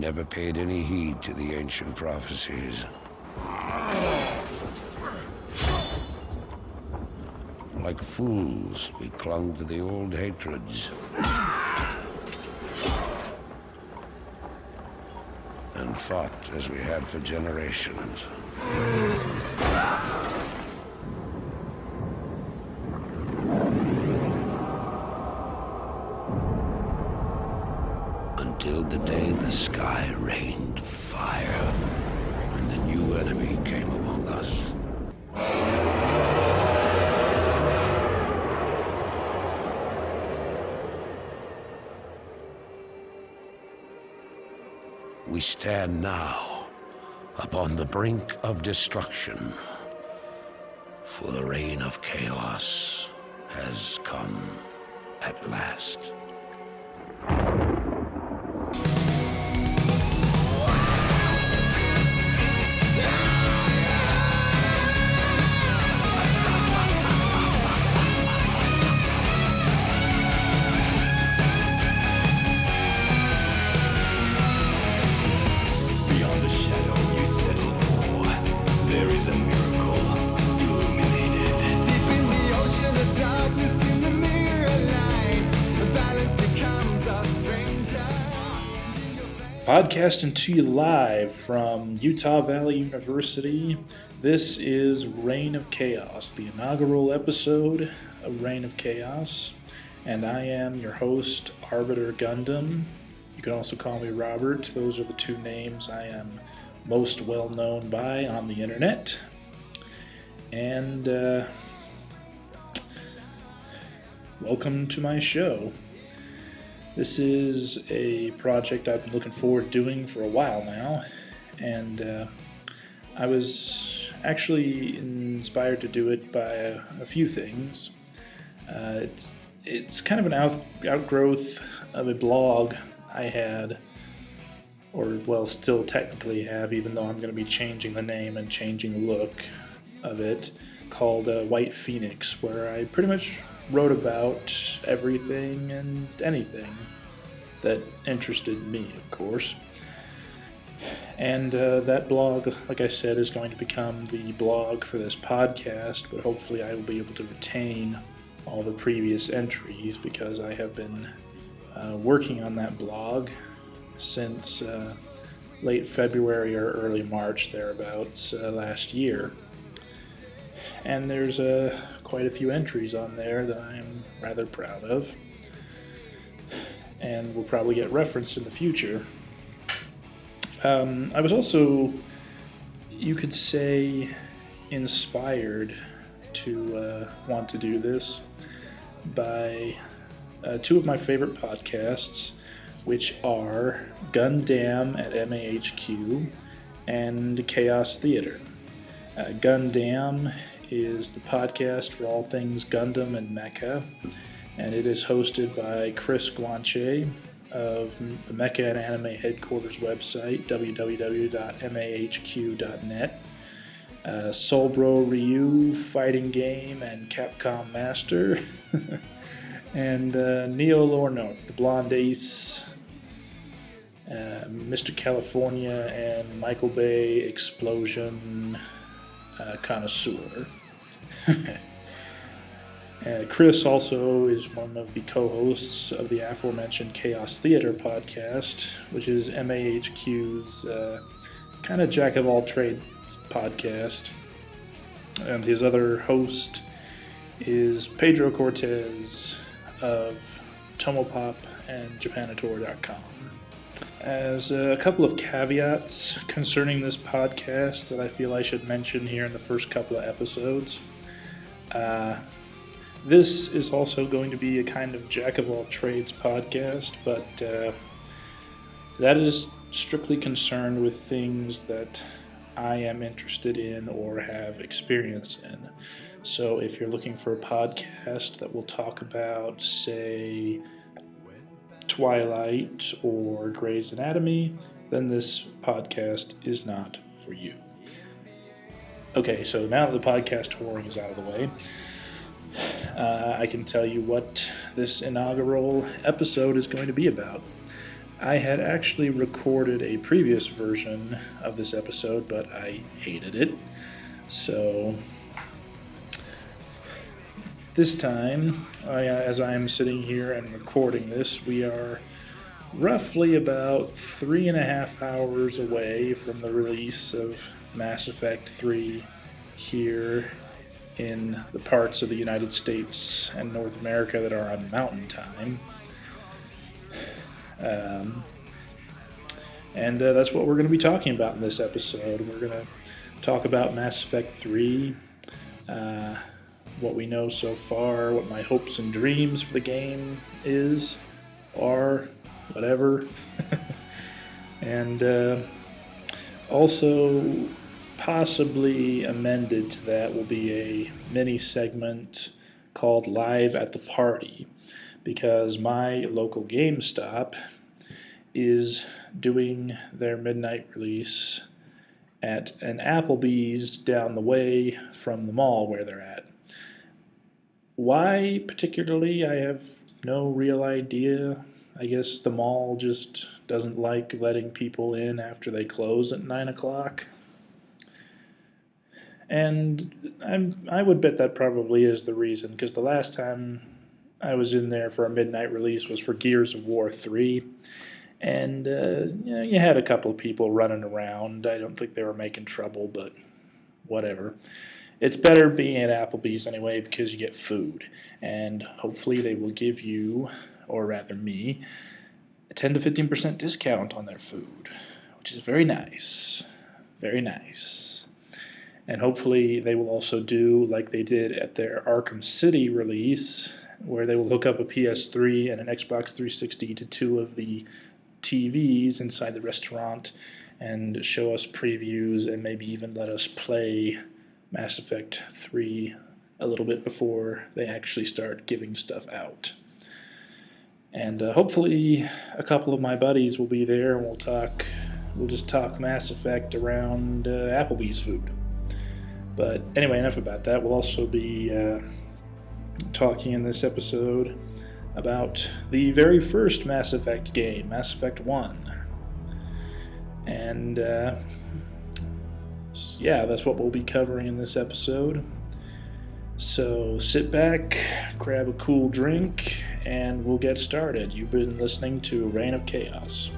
never paid any heed to the ancient prophecies. Like fools, we clung to the old hatreds. And fought as we had for generations. Until the day the sky rained fire, and the new enemy came among us. We stand now upon the brink of destruction, for the reign of chaos has come at last. Podcasting to you live from Utah Valley University. This is Reign of Chaos, the inaugural episode of Reign of Chaos, and I am your host, Arbiter Gundam. You can also call me Robert. Those are the two names I am most well known by on the internet. And welcome to my show. This is a project I've been looking forward to doing for a while now, and I was actually inspired to do it by a few things. It's kind of an outgrowth of a blog I had, or well, still technically have, even though I'm going to be changing the name and changing the look of it, called White Phoenix, where I pretty much wrote about everything and anything that interested me, of course. And that blog, like I said, is going to become the blog for this podcast, but hopefully I will be able to retain all the previous entries because I have been working on that blog since late February or early March, thereabouts, last year. And there's quite a few entries on there that I'm rather proud of, and will probably get referenced in the future. I was also, you could say, inspired to want to do this by two of my favorite podcasts, which are Gundam at MAHQ and Chaos Theater. Gundam is the podcast for all things Gundam and Mecha, and it is hosted by Chris Guanche of the Mecha and Anime Headquarters website, www.mahq.net, Solbro Ryu, Fighting Game and Capcom Master, and Neo Lorno, the Blonde Ace, Mr. California, and Michael Bay Explosion Connoisseur. Chris also is one of the co-hosts of the aforementioned Chaos Theater podcast, which is MAHQ's kind of jack-of-all-trades podcast. And his other host is Pedro Cortez of Tomopop and Japanator.com. As a couple of caveats concerning this podcast that I feel I should mention here in the first couple of episodes, this is also going to be a kind of jack-of-all-trades podcast, but that is strictly concerned with things that I am interested in or have experience in. So if you're looking for a podcast that will talk about, say, Twilight or Grey's Anatomy, then this podcast is not for you. Okay, so now that the podcast touring is out of the way, I can tell you what this inaugural episode is going to be about. I had actually recorded a previous version of this episode, but I hated it. So this time, as I am sitting here and recording this, we are roughly about 3.5 hours away from the release of Mass Effect 3 here in the parts of the United States and North America that are on Mountain Time. And that's what we're going to be talking about in this episode. We're going to talk about Mass Effect 3, what we know so far, what my hopes and dreams for the game are, whatever. And also, possibly amended to that will be a mini segment called Live at the Party, because my local GameStop is doing their midnight release at an Applebee's down the way from the mall where they're at. Why particularly, I have no real idea. I guess the mall just doesn't like letting people in after they close at 9 o'clock. And I would bet that probably is the reason, because the last time I was in there for a midnight release was for Gears of War 3, and you had a couple of people running around. I don't think they were making trouble, but whatever. It's better being at Applebee's anyway, because you get food, and hopefully they will give you, or rather me, a 10 to 15% discount on their food, which is very nice. Very nice. And hopefully they will also do like they did at their Arkham City release, where they will hook up a PS3 and an Xbox 360 to two of the TVs inside the restaurant and show us previews and maybe even let us play Mass Effect 3 a little bit before they actually start giving stuff out. And hopefully a couple of my buddies will be there and we'll just talk Mass Effect around Applebee's food. But anyway, enough about that. We'll also be talking in this episode about the very first Mass Effect game, Mass Effect 1. And yeah, that's what we'll be covering in this episode. So sit back, grab a cool drink, and we'll get started. You've been listening to Reign of Chaos.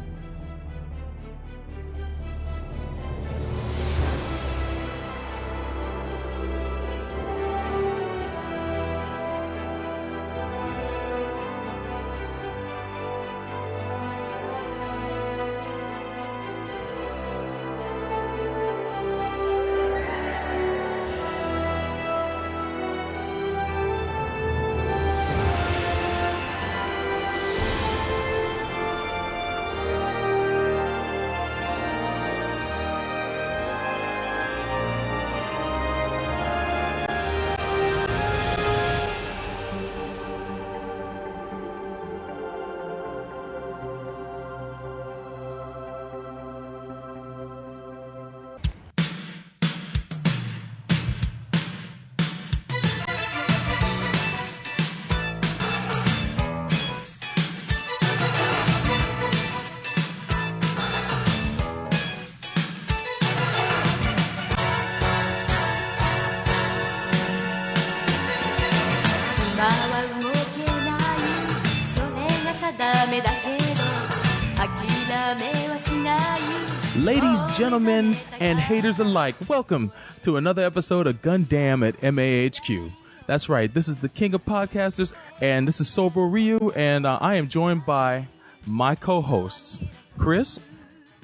Ladies, gentlemen, and haters alike, welcome to another episode of Gundam at MAHQ. That's right, this is the king of podcasters, and this is Sober Ryu, and I am joined by my co-hosts, Chris.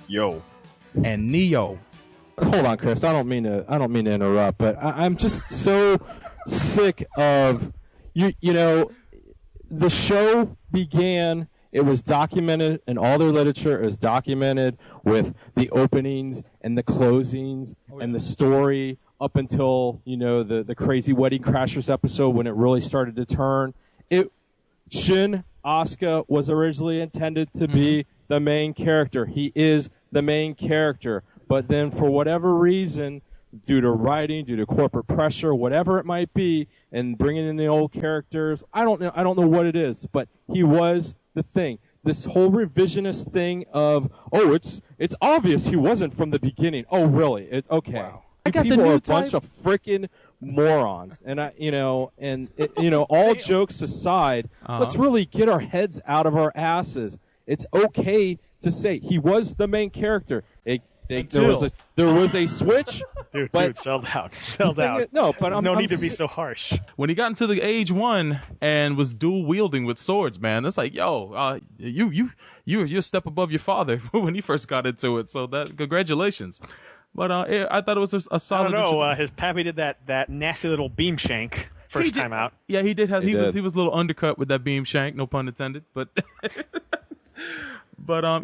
Yo. And Neo. Hold on, Chris. I don't mean to interrupt, but I'm just so sick of you know, the show began. It was documented in all their literature. It was documented with the openings and the closings and the story up until, you know, the crazy Wedding Crashers episode when it really started to turn. Shin Asuka was originally intended to be the main character. He is the main character. But then for whatever reason, due to writing, due to corporate pressure, whatever it might be, and bringing in the old characters, I don't know what it is, but he was the thing. this whole revisionist thing of, oh, it's obvious he wasn't from the beginning. Oh, really? Okay. Wow. You people are a bunch of freaking morons, and all jokes aside, let's really get our heads out of our asses. It's okay to say he was the main character. There was a switch. Dude, settle down. No, but no need to be so harsh. When he got into the age 1 and was dual wielding with swords, man, it's like, yo, you're a step above your father when he first got into it. So congratulations. But I thought it was a solid. I don't know. His pappy did that nasty little beam shank first time out. Yeah, he did. He was a little undercut with that beam shank. No pun intended. But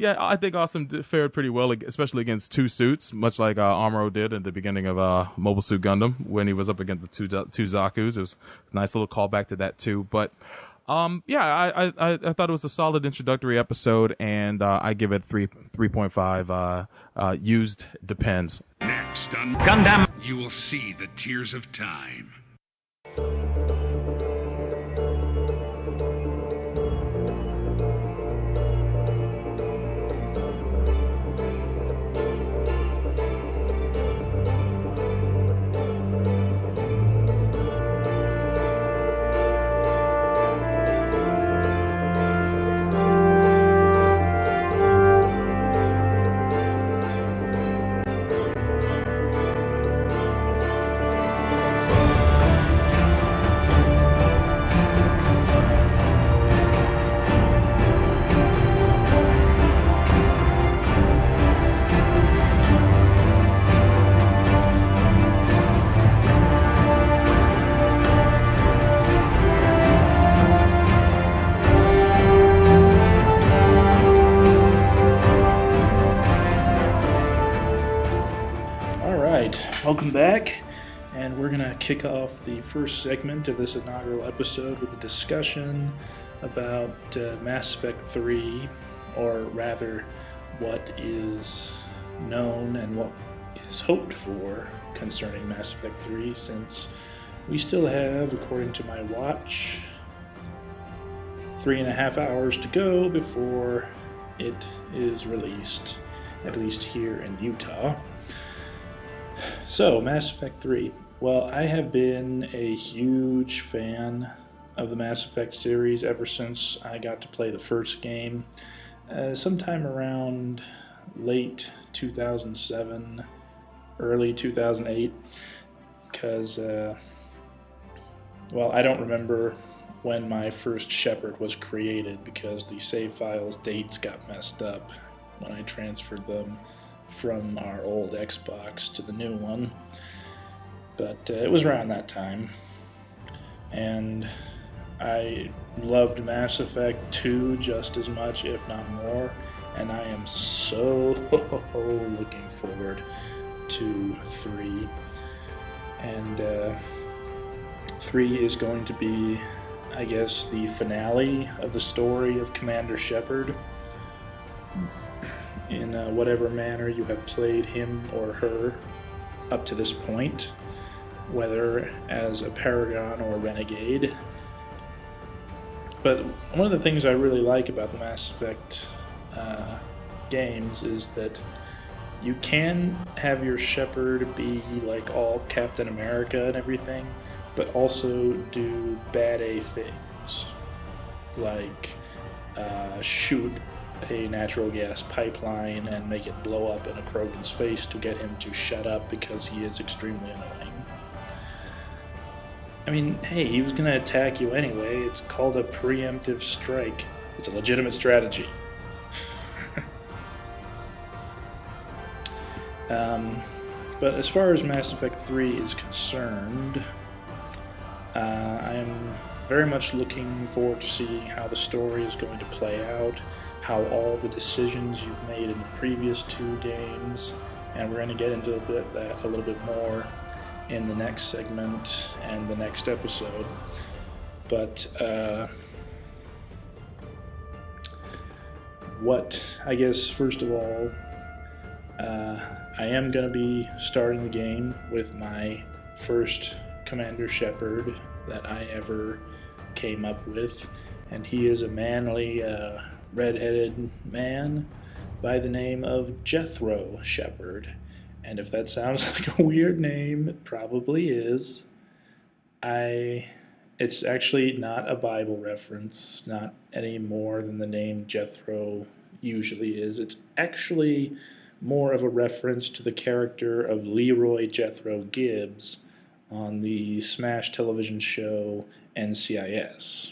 yeah, I think Awesome fared pretty well, especially against 2 suits, much like Amuro did at the beginning of Mobile Suit Gundam when he was up against the two Zakus. It was a nice little callback to that too. But yeah, I thought it was a solid introductory episode, and I give it 3.5. Used depends. Next on Gundam, you will see the tears of time. Welcome back, and we're going to kick off the first segment of this inaugural episode with a discussion about Mass Effect 3, or rather, what is known and what is hoped for concerning Mass Effect 3, since we still have, according to my watch, 3.5 hours to go before it is released, at least here in Utah. So, Mass Effect 3. Well, I have been a huge fan of the Mass Effect series ever since I got to play the first game, sometime around late 2007, early 2008, because, well, I don't remember when my first Shepard was created, because the save files dates got messed up when I transferred them from our old Xbox to the new one, but it was around that time, and I loved Mass Effect 2 just as much, if not more, and I am so looking forward to 3, and 3 is going to be, I guess, the finale of the story of Commander Shepard, in whatever manner you have played him or her up to this point, whether as a Paragon or a Renegade. But one of the things I really like about the Mass Effect games is that you can have your Shepard be like all Captain America and everything, but also do bad A things, like shoot a natural gas pipeline and make it blow up in a Krogan's face to get him to shut up because he is extremely annoying. I mean, hey, he was going to attack you anyway. It's called a preemptive strike. It's a legitimate strategy. But as far as Mass Effect 3 is concerned, I am very much looking forward to seeing how the story is going to play out, how all the decisions you've made in the previous 2 games, and we're going to get into a little bit more in the next segment and the next episode. But I guess first of all, I am going to be starting the game with my first Commander Shepard that I ever came up with, and he is a manly red-headed man by the name of Jethro Shepard. And if that sounds like a weird name, it probably is. It's actually not a Bible reference, not any more than the name Jethro usually is. It's actually more of a reference to the character of Leroy Jethro Gibbs on the Smash television show NCIS,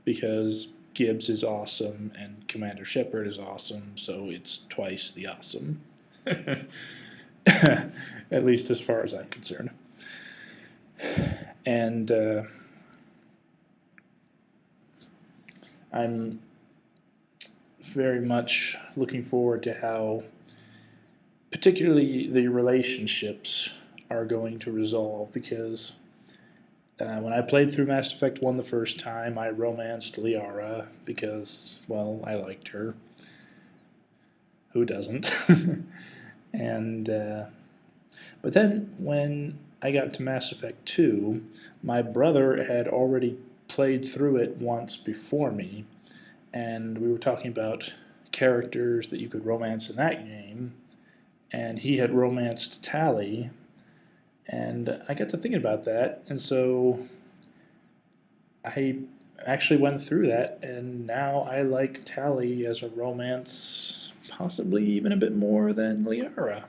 because Gibbs is awesome and Commander Shepard is awesome, so it's twice the awesome. At least as far as I'm concerned. And I'm very much looking forward to how particularly the relationships are going to resolve, because when I played through Mass Effect 1 the first time, I romanced Liara because, well, I liked her. Who doesn't? And but then when I got to Mass Effect 2, my brother had already played through it once before me, and we were talking about characters that you could romance in that game, and he had romanced Tali, and I got to thinking about that, and so I actually went through that, and now I like Tali as a romance possibly even a bit more than Liara.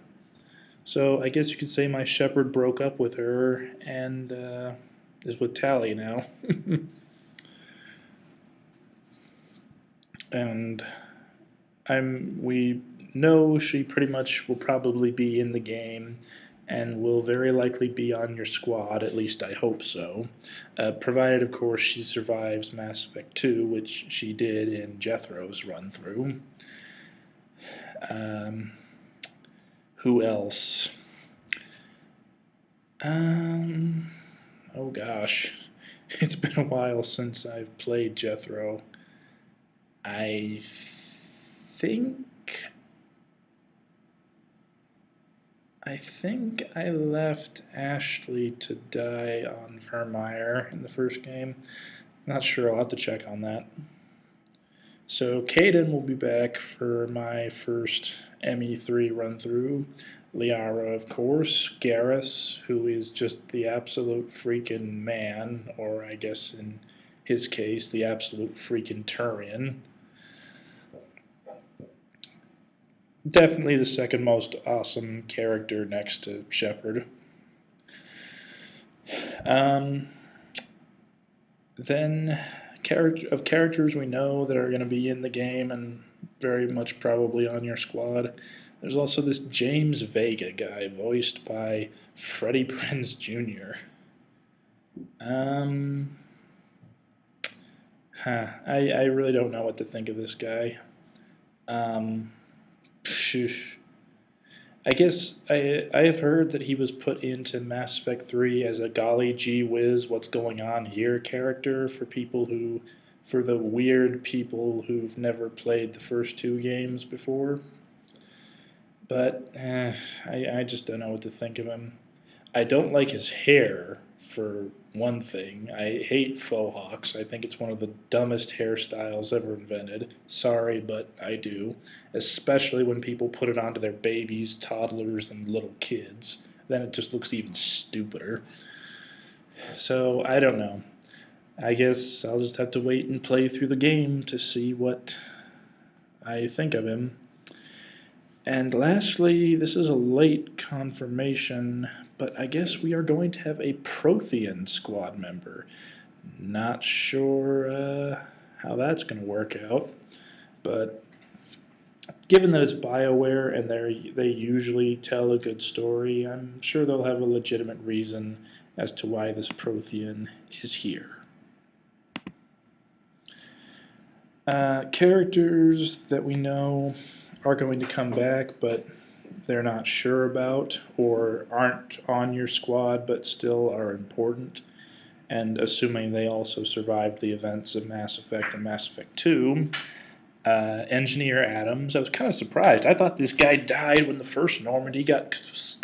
So I guess you could say my Shepard broke up with her and is with Tali now. And we know she pretty much will probably be in the game and will very likely be on your squad, at least I hope so. Provided, of course, she survives Mass Effect 2, which she did in Jethro's run-through. Who else? Oh gosh, it's been a while since I've played Jethro. I think I left Ashley to die on Vermeer in the first game. Not sure, I'll have to check on that. So Kaden will be back for my first ME3 run-through. Liara, of course. Garrus, who is just the absolute freaking man, or I guess in his case, the absolute freaking Turian. Definitely the second most awesome character next to Shepard. Then, of characters we know that are going to be in the game and very much probably on your squad, there's also this James Vega guy, voiced by Freddie Prinze Jr. I really don't know what to think of this guy. I guess I have heard that he was put into Mass Effect 3 as a golly gee whiz, what's going on here character for the weird people who've never played the first two games before. But I just don't know what to think of him. I don't like his hair, for one thing. I hate faux hawks. I think it's one of the dumbest hairstyles ever invented. Sorry, but I do. Especially when people put it onto their babies, toddlers, and little kids. Then it just looks even stupider. So, I don't know. I guess I'll just have to wait and play through the game to see what I think of him. And lastly, this is a late confirmation, but I guess we are going to have a Prothean squad member. Not sure how that's going to work out, but given that it's BioWare and they usually tell a good story, I'm sure they'll have a legitimate reason as to why this Prothean is here. Characters that we know are going to come back, but they're not sure about, or aren't on your squad but still are important, and assuming they also survived the events of Mass Effect and Mass Effect 2, Engineer Adams. I was kind of surprised. I thought this guy died when the first Normandy got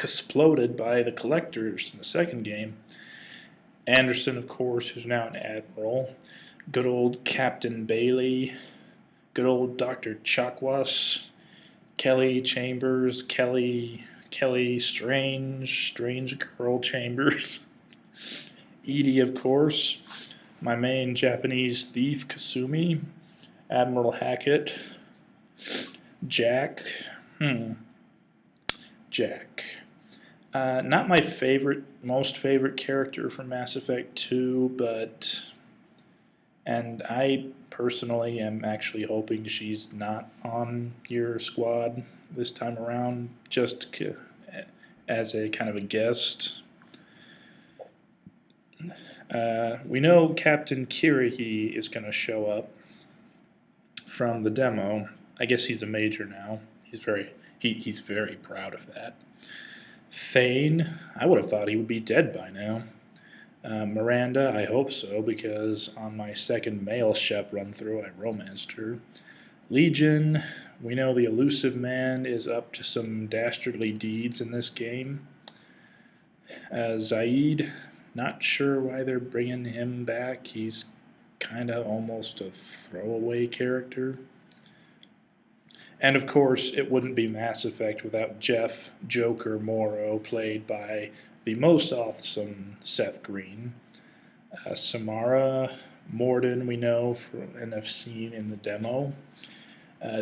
exploded by the Collectors in the second game. Anderson, of course, who's now an Admiral. Good old Captain Bailey, good old Dr. Chakwas, Kelly Chambers, Kelly Strange Girl Chambers, Edie, of course, my main Japanese thief, Kasumi, Admiral Hackett, Jack, not my most favorite character from Mass Effect 2, and I personally am actually hoping she's not on your squad this time around, just as a kind of a guest. We know Captain Kirihee is going to show up from the demo. I guess he's a major now. He's very proud of that. Thane, I would have thought he would be dead by now. Miranda, I hope so, because on my second male Shep run-through, I romanced her. Legion, we know the elusive man is up to some dastardly deeds in this game. Zaid, not sure why they're bringing him back. He's kind of almost a throwaway character. And of course, it wouldn't be Mass Effect without Jeff Joker Morrow, played by the most awesome Seth Green. Samara Morden, we know and have seen in the demo.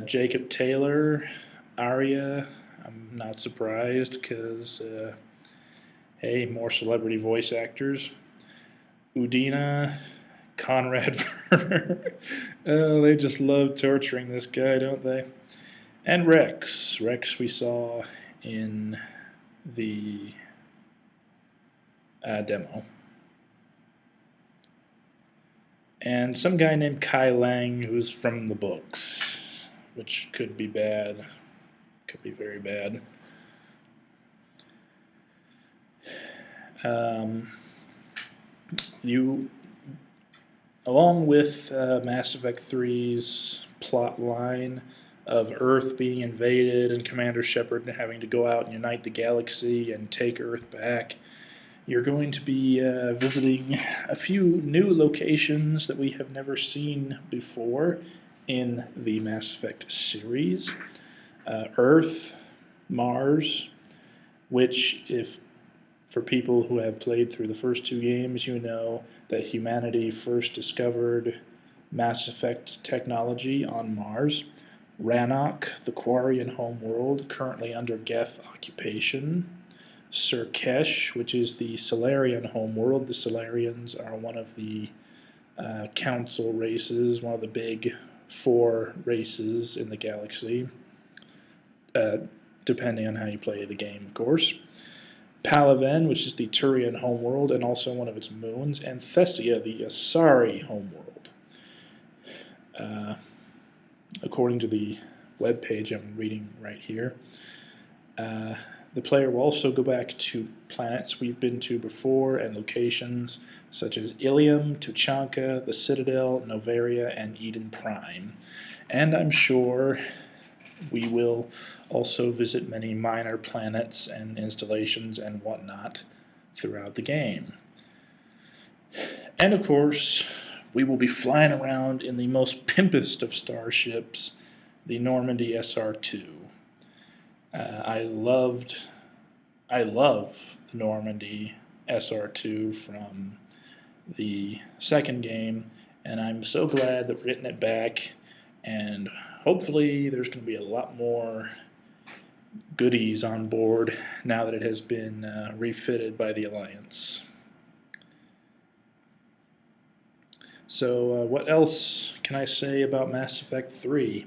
Jacob Taylor, Arya, I'm not surprised because, hey, more celebrity voice actors. Udina, Conrad Werner. Oh, they just love torturing this guy, don't they? And Rex. Rex we saw in the demo. And some guy named Kai Lang who's from the books, which could be bad. Could be very bad. Along with Mass Effect 3's plot line of Earth being invaded and Commander Shepard having to go out and unite the galaxy and take Earth back, you're going to be visiting a few new locations that we have never seen before in the Mass Effect series. Earth, Mars, which, if for people who have played through the first two games, you know that humanity first discovered Mass Effect technology on Mars. Rannoch, the Quarian homeworld, currently under Geth occupation. Surkesh, which is the Solarian homeworld. The Solarians are one of the council races, one of the big 4 races in the galaxy, depending on how you play the game, of course. Palaven, which is the Turian homeworld and also one of its moons, and Thessia, the Asari homeworld. According to the web page I'm reading right here, the player will also go back to planets we've been to before and locations such as Ilium, Tuchanka, the Citadel, Novaria, and Eden Prime. And I'm sure we will also visit many minor planets and installations and whatnot throughout the game. And of course, we will be flying around in the most pimpest of starships, the Normandy SR-2. I love the Normandy SR-2 from the second game, and I'm so glad that we're getting it back, and hopefully there's going to be a lot more goodies on board now that it has been refitted by the Alliance. So what else can I say about Mass Effect 3?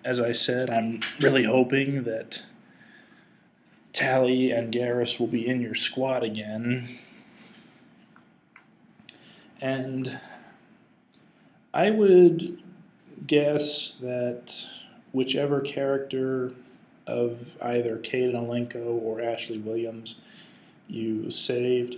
As I said, I'm really hoping that Tali and Garrus will be in your squad again. And I would guess that whichever character of either Kate Alenko or Ashley Williams you saved,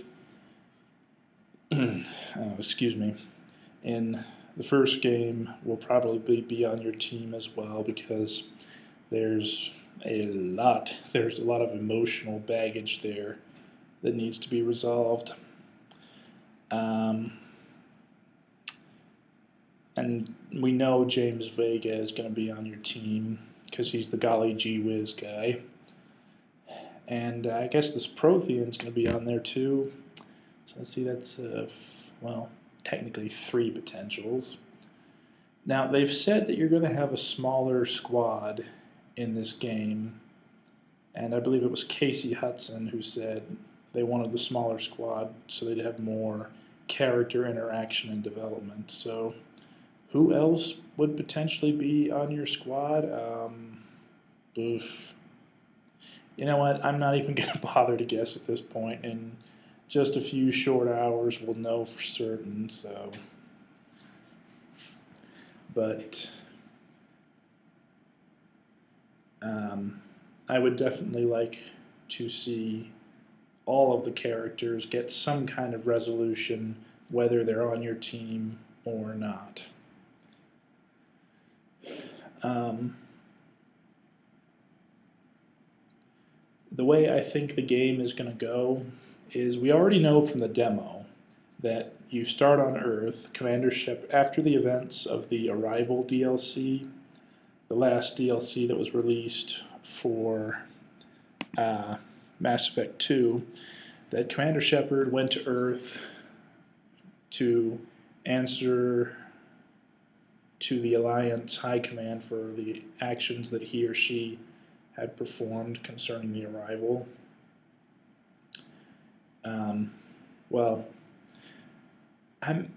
in the first game will probably be on your team as well, because there's a lot of emotional baggage there that needs to be resolved. and we know James Vega is going to be on your team because he's the golly gee whiz guy. And I guess this Prothean's going to be on there too. So let's see, that's, well, technically 3 potentials. Now, they've said that you're going to have a smaller squad in this game. And I believe it was Casey Hudson who said they wanted the smaller squad so they'd have more character interaction and development. So, who else would potentially be on your squad? Oof. You know what? I'm not even going to bother to guess at this point. In just a few short hours, we'll know for certain. So, but I would definitely like to see all of the characters get some kind of resolution, whether they're on your team or not. The way I think the game is going to go is we already know from the demo that you start on Earth, Commander Shepard, after the events of the Arrival DLC, the last DLC that was released for Mass Effect 2, that Commander Shepard went to Earth to answer to the Alliance High Command for the actions that he or she had performed concerning the Arrival. Well, I'm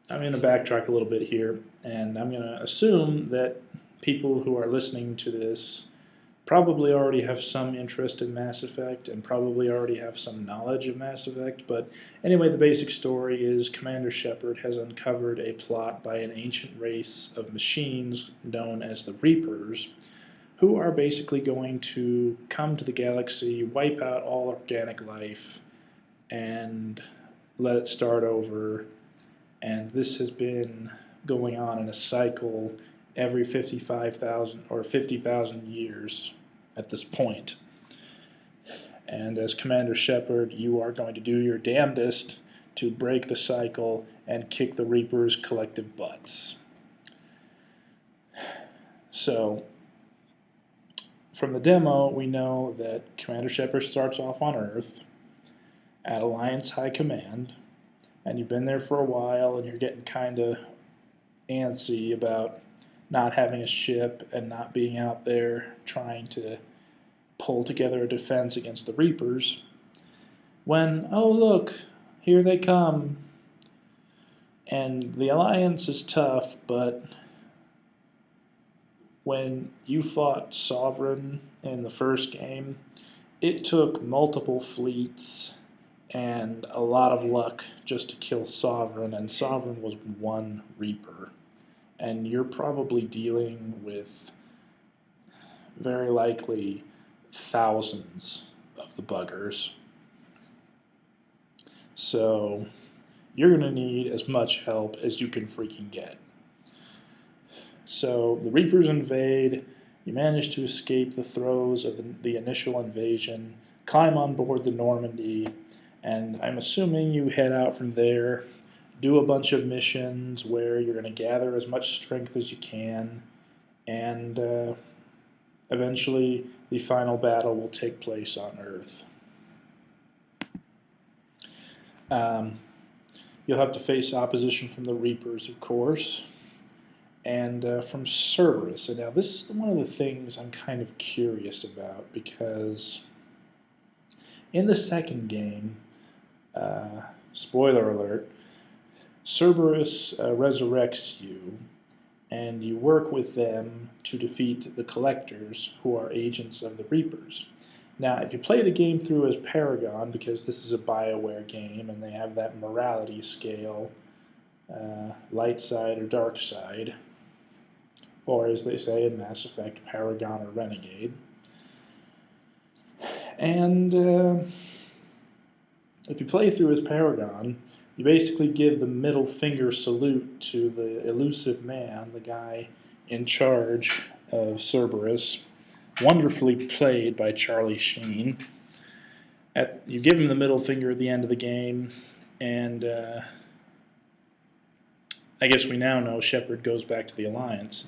going to backtrack a little bit here, and I'm going to assume that people who are listening to this probably already have some interest in Mass Effect and probably already have some knowledge of Mass Effect. But anyway, the basic story is Commander Shepard has uncovered a plot by an ancient race of machines known as the Reapers, who are basically going to come to the galaxy, wipe out all organic life, and let it start over. And this has been going on in a cycle every 55,000 or 50,000 years at this point. And as Commander Shepard, you are going to do your damnedest to break the cycle and kick the Reapers' collective butts. So, from the demo, we know that Commander Shepard starts off on Earth at Alliance High Command, and you've been there for a while and you're getting kind of antsy about not having a ship and not being out there trying to pull together a defense against the Reapers, when, oh look, here they come. And the Alliance is tough, but when you fought Sovereign in the first game, it took multiple fleets and a lot of luck just to kill Sovereign, and Sovereign was one Reaper. And you're probably dealing with very likely thousands of the buggers. So you're going to need as much help as you can freaking get. So the Reapers invade, you manage to escape the throes of the initial invasion, climb on board the Normandy, and I'm assuming you head out from there, do a bunch of missions where you're going to gather as much strength as you can, and eventually the final battle will take place on Earth. You'll have to face opposition from the Reapers, of course, and from Cerberus. And now this is one of the things I'm kind of curious about, because in the second game, spoiler alert, Cerberus resurrects you, and you work with them to defeat the Collectors, who are agents of the Reapers. Now, if you play the game through as Paragon, because this is a BioWare game, and they have that morality scale, light side or dark side, or as they say in Mass Effect, Paragon or Renegade. And if you play through as Paragon, you basically give the middle finger salute to the elusive man, the guy in charge of Cerberus, wonderfully played by Charlie Sheen. You give him the middle finger at the end of the game, and I guess we now know Shepard goes back to the Alliance.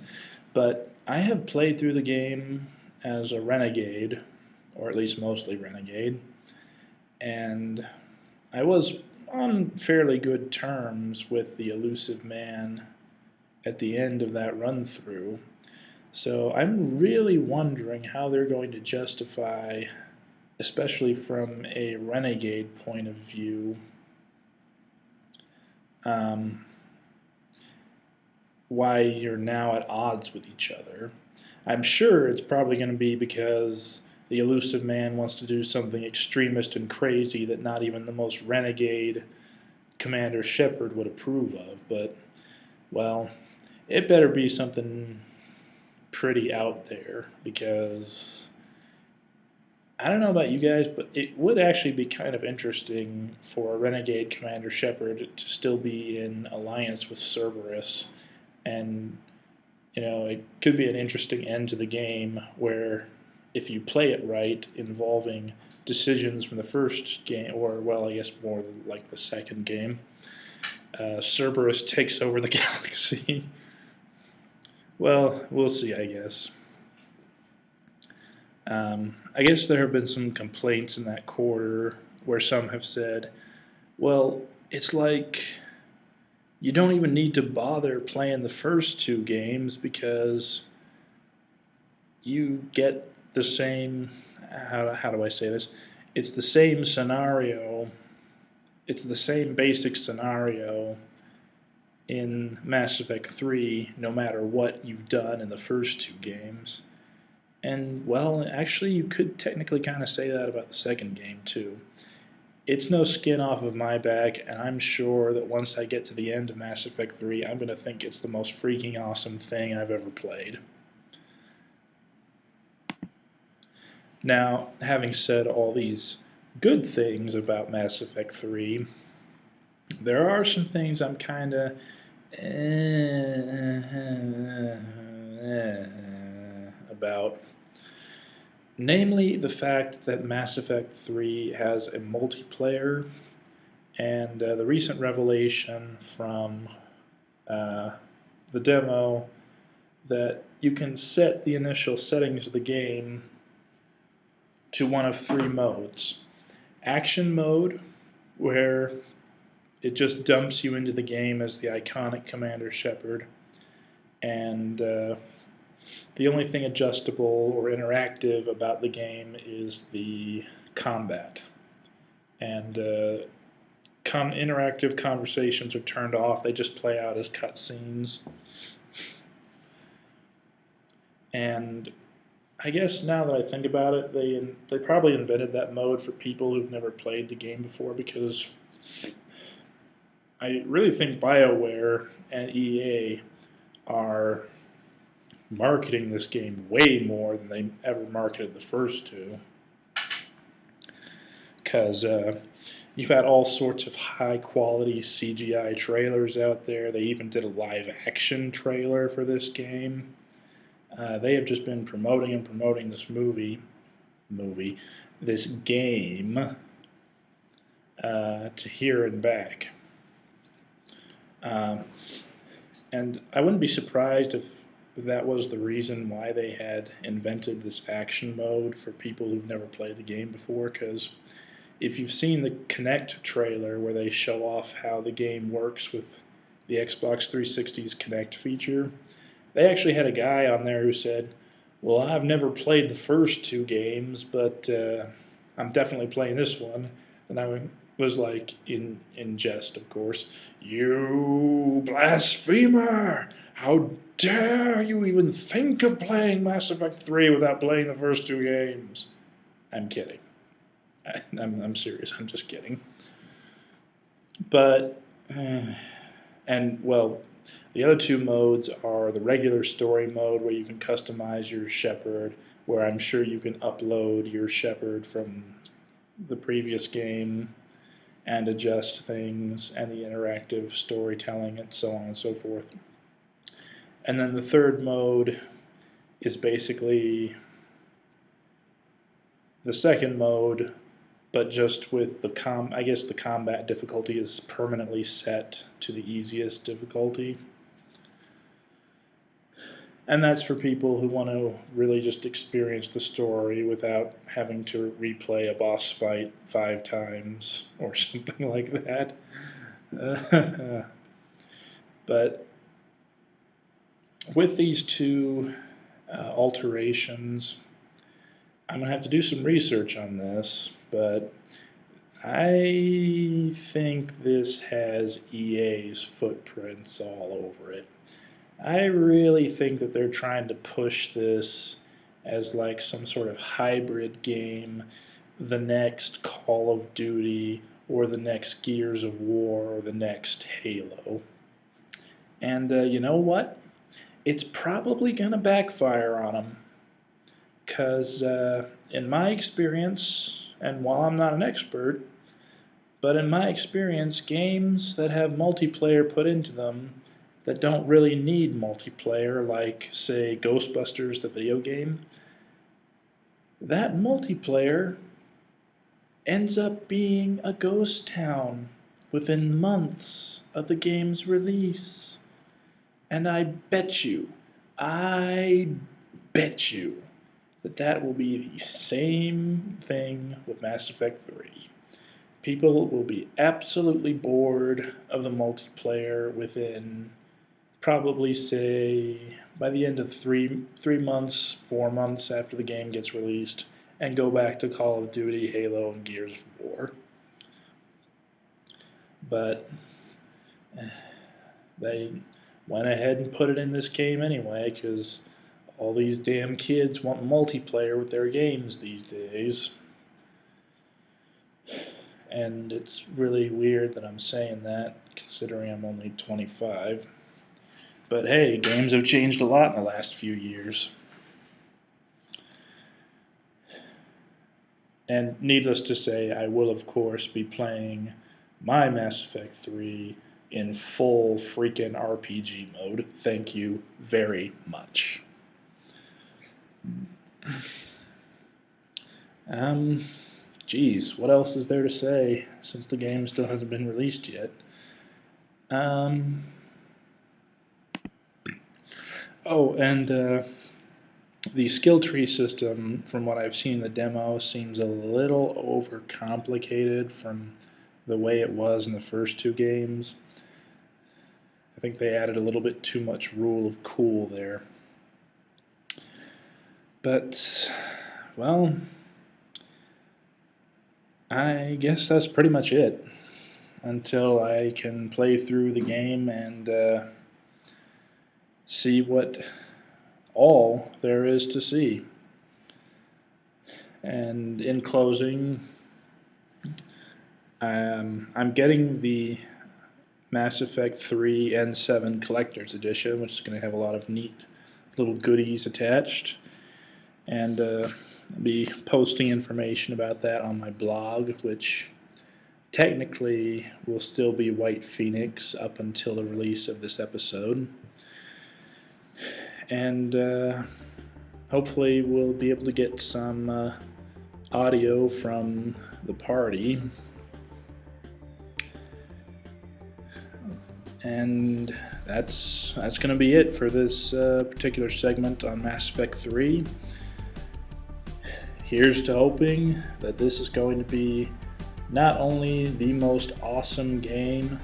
But I have played through the game as a renegade, or at least mostly renegade, and I was on fairly good terms with the elusive man at the end of that run-through. So I'm really wondering how they're going to justify, especially from a renegade point of view, why you're now at odds with each other. I'm sure it's probably going to be because the elusive man wants to do something extremist and crazy that not even the most renegade Commander Shepard would approve of, but, well, it better be something pretty out there, because I don't know about you guys, but it would actually be kind of interesting for a renegade Commander Shepard to still be in alliance with Cerberus, and it could be an interesting end to the game where, if you play it right, involving decisions from the first game, or, well, I guess more like the second game, Cerberus takes over the galaxy. Well, we'll see, I guess. I guess there have been some complaints in that quarter where some have said, well, it's like you don't even need to bother playing the first two games because you get the same, how do I say this? It's the same scenario, it's the same basic scenario in Mass Effect 3 no matter what you've done in the first two games. And, well, actually you could technically kind of say that about the second game too. It's no skin off of my back, and I'm sure that once I get to the end of Mass Effect 3, I'm going to think it's the most freaking awesome thing I've ever played. Now, having said all these good things about Mass Effect 3, there are some things I'm kind of about. Namely, the fact that Mass Effect 3 has a multiplayer, and the recent revelation from the demo that you can set the initial settings of the game to one of three modes. Action mode, where it just dumps you into the game as the iconic Commander Shepard, and the only thing adjustable or interactive about the game is the combat. And interactive conversations are turned off. They just play out as cutscenes. And I guess now that I think about it, they probably invented that mode for people who've never played the game before, because I really think BioWare and EA are marketing this game way more than they ever marketed the first two. Because you've had all sorts of high-quality CGI trailers out there. They even did a live-action trailer for this game. They have just been promoting this this game, to here and back. And I wouldn't be surprised if that was the reason why they had invented this action mode for people who've never played the game before, because if you've seen the Kinect trailer where they show off how the game works with the Xbox 360's Kinect feature, they actually had a guy on there who said, well, I've never played the first two games, but I'm definitely playing this one. And I was like, in jest, of course, you blasphemer! How dare you even think of playing Mass Effect 3 without playing the first two games? I'm kidding. I'm serious. I'm just kidding. But, and, well, the other two modes are the regular story mode, where you can customize your Shepard, where I'm sure you can upload your Shepard from the previous game and adjust things, and the interactive storytelling, and so on and so forth. And then the third mode is basically the second mode but just with the I guess the combat difficulty is permanently set to the easiest difficulty. And that's for people who want to really just experience the story without having to replay a boss fight 5 times or something like that. But with these 2 alterations, I'm going to have to do some research on this, but I think this has EA's footprints all over it. I really think that they're trying to push this as like some sort of hybrid game, the next Call of Duty, or the next Gears of War, or the next Halo. And you know what? It's probably going to backfire on them. Because in my experience, and while I'm not an expert, but in my experience, games that have multiplayer put into them that don't really need multiplayer, like, say, Ghostbusters, the video game, that multiplayer ends up being a ghost town within months of the game's release. And I bet you that will be the same thing with Mass Effect 3. People will be absolutely bored of the multiplayer within probably, say, by the end of 3 months, 4 months after the game gets released, and go back to Call of Duty, Halo, and Gears of War. But they went ahead and put it in this game anyway, because all these damn kids want multiplayer with their games these days. And it's really weird that I'm saying that, considering I'm only 25. But hey, games have changed a lot in the last few years. And needless to say, I will of course be playing my Mass Effect 3 in full freaking RPG mode. Thank you very much. Geez, what else is there to say since the game still hasn't been released yet? Oh, and the skill tree system, from what I've seen in the demo, seems a little overcomplicated from the way it was in the first 2 games. I think they added a little bit too much rule of cool there. But, well, I guess that's pretty much it until I can play through the game and see what all there is to see. And in closing, I'm getting the Mass Effect 3 and 7 Collector's Edition, which is going to have a lot of neat little goodies attached. And I'll be posting information about that on my blog, which technically will still be White Phoenix up until the release of this episode. And hopefully we'll be able to get some audio from the party. And that's going to be it for this particular segment on Mass Effect 3. Here's to hoping that this is going to be not only the most awesome game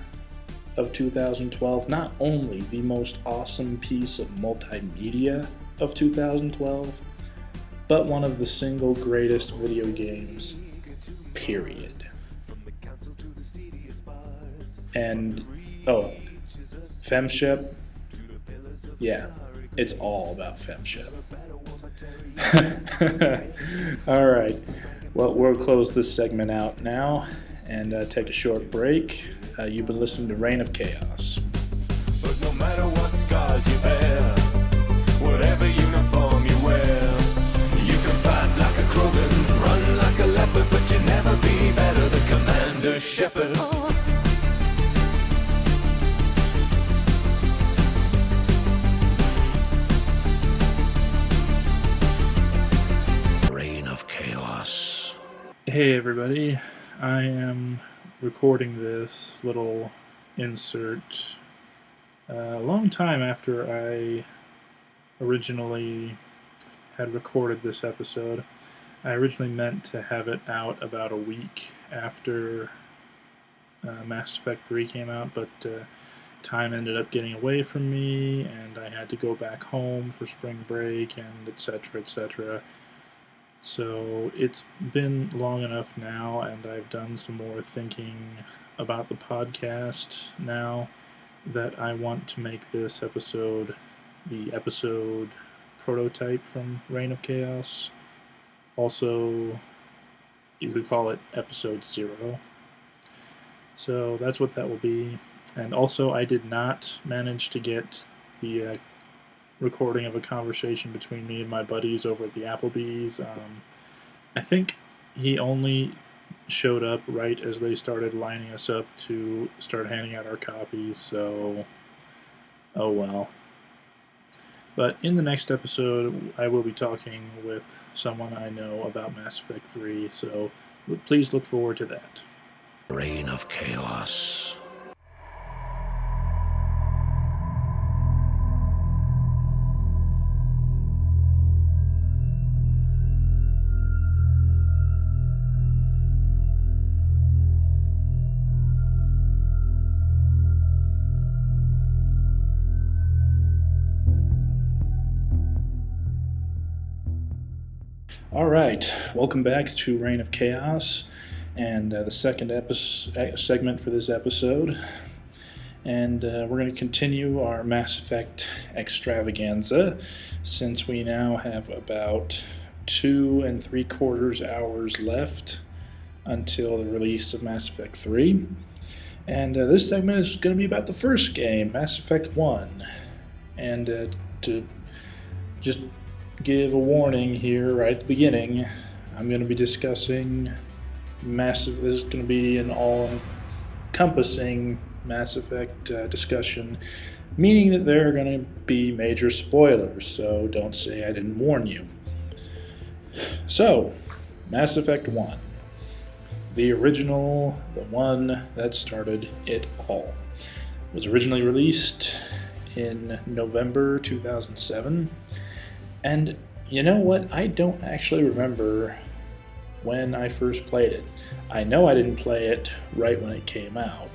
of 2012, not only the most awesome piece of multimedia of 2012, but one of the single greatest video games, period. And, oh, Femship? Yeah, it's all about Femship. Alright, well, we'll close this segment out now and take a short break. You've been listening to Reign of Chaos. But no matter what scars you bear, whatever uniform you wear, you can fight like a Krogan, run like a leopard, but you'll never be better than Commander Shepard. Hey everybody, I am recording this little insert a long time after I originally had recorded this episode. I originally meant to have it out about a week after Mass Effect 3 came out, but time ended up getting away from me, and I had to go back home for spring break, and etc., etc. So it's been long enough now, and I've done some more thinking about the podcast now, that I want to make this episode the episode prototype from Reign of Chaos. Also, you could call it episode 0. So that's what that will be. And also, I did not manage to get the recording of a conversation between me and my buddies over at the Applebee's. I think he only showed up right as they started lining us up to start handing out our copies, so oh well. But in the next episode, I will be talking with someone I know about Mass Effect 3, so please look forward to that. Reign of Chaos. Alright, welcome back to Reign of Chaos, and the second segment for this episode. And we're going to continue our Mass Effect extravaganza, since we now have about 2 3/4 hours left until the release of Mass Effect 3. And this segment is going to be about the first game, Mass Effect 1. And to just give a warning here right at the beginning, I'm going to be discussing this is going to be an all-encompassing Mass Effect discussion, meaning that there are going to be major spoilers, so don't say I didn't warn you. So, Mass Effect 1. The original, the one that started it all. Was originally released in November 2007. And you know what? I don't actually remember when I first played it. I know I didn't play it right when it came out.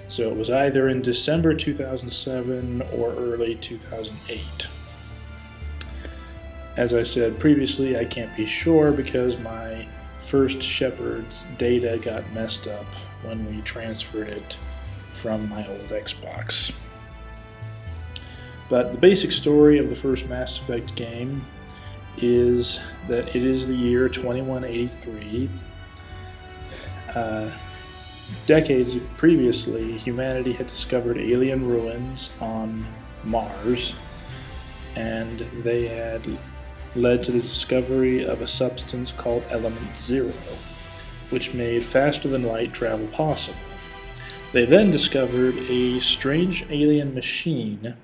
So it was either in December 2007 or early 2008. As I said previously, I can't be sure because my first Shepard's data got messed up when we transferred it from my old Xbox. But the basic story of the first Mass Effect game is that it is the year 2183. Decades previously, humanity had discovered alien ruins on Mars, and they had led to the discovery of a substance called Element Zero, which made faster-than-light travel possible. They then discovered a strange alien machine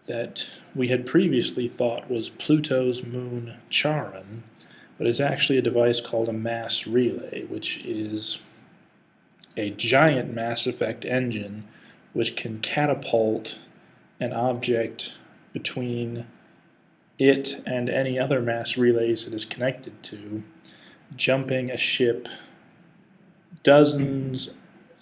that we had previously thought was Pluto's moon Charon, but is actually a device called a mass relay, which is a giant Mass Effect engine which can catapult an object between it and any other mass relays it is connected to, jumping a ship dozens,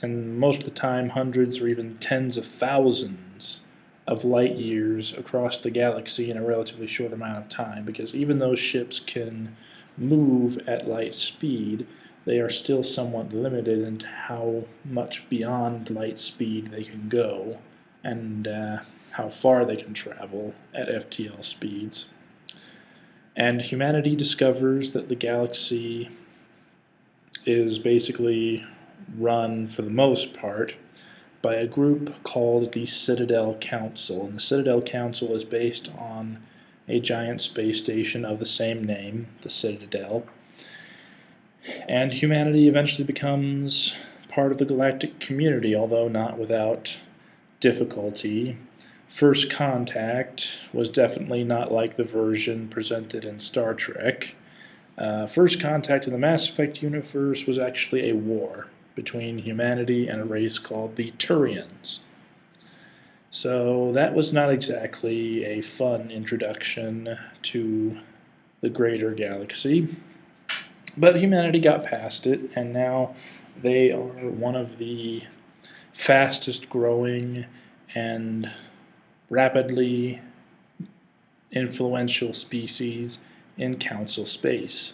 and most of the time hundreds or even tens of thousands of light years across the galaxy in a relatively short amount of time, because even though ships can move at light speed, they are still somewhat limited in how much beyond light speed they can go, and how far they can travel at FTL speeds. And humanity discovers that the galaxy is basically run, for the most part, by a group called the Citadel Council. And the Citadel Council is based on a giant space station of the same name, the Citadel. And humanity eventually becomes part of the galactic community, although not without difficulty. First Contact was definitely not like the version presented in Star Trek. First contact in the Mass Effect universe was actually a war between humanity and a race called the Turians. So that was not exactly a fun introduction to the greater galaxy, but humanity got past it, and now they are one of the fastest growing and rapidly influential species in Council space.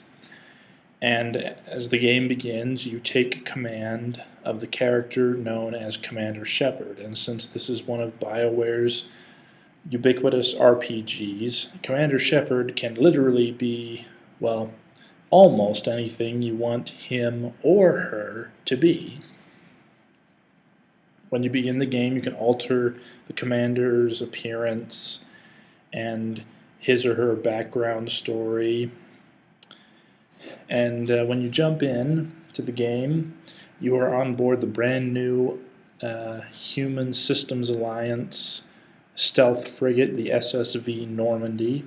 And as the game begins, you take command of the character known as Commander Shepard. And since this is one of BioWare's ubiquitous RPGs, Commander Shepard can literally be, well, almost anything you want him or her to be. When you begin the game, you can alter the commander's appearance and his or her background story. And when you jump in to the game, you are on board the brand new Human Systems Alliance stealth frigate, the SSV Normandy.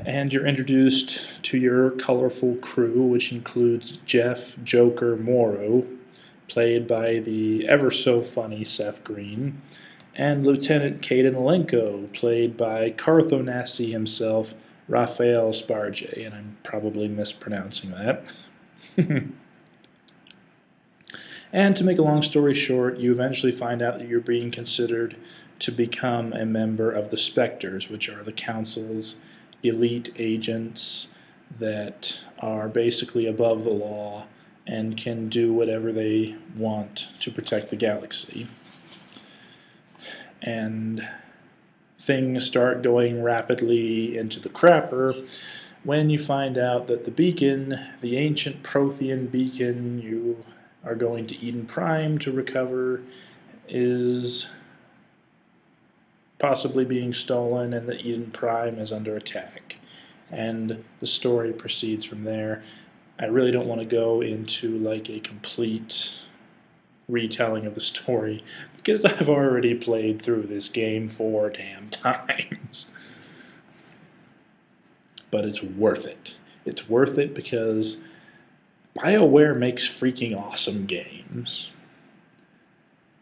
And you're introduced to your colorful crew, which includes Jeff Joker Morrow, played by the ever-so-funny Seth Green, and Lieutenant Kaden Alenko, played by Carthonasi himself, Raphael Sparge, and I'm probably mispronouncing that. And to make a long story short, you eventually find out that you're being considered to become a member of the Spectres, which are the Council's elite agents that are basically above the law and can do whatever they want to protect the galaxy. And things start going rapidly into the crapper when you find out that the beacon, the ancient Prothean beacon you are going to Eden Prime to recover, is possibly being stolen, and that Eden Prime is under attack. And the story proceeds from there. I really don't want to go into like a complete retelling of the story, because I've already played through this game 4 damn times. But it's worth it. It's worth it because BioWare makes freaking awesome games.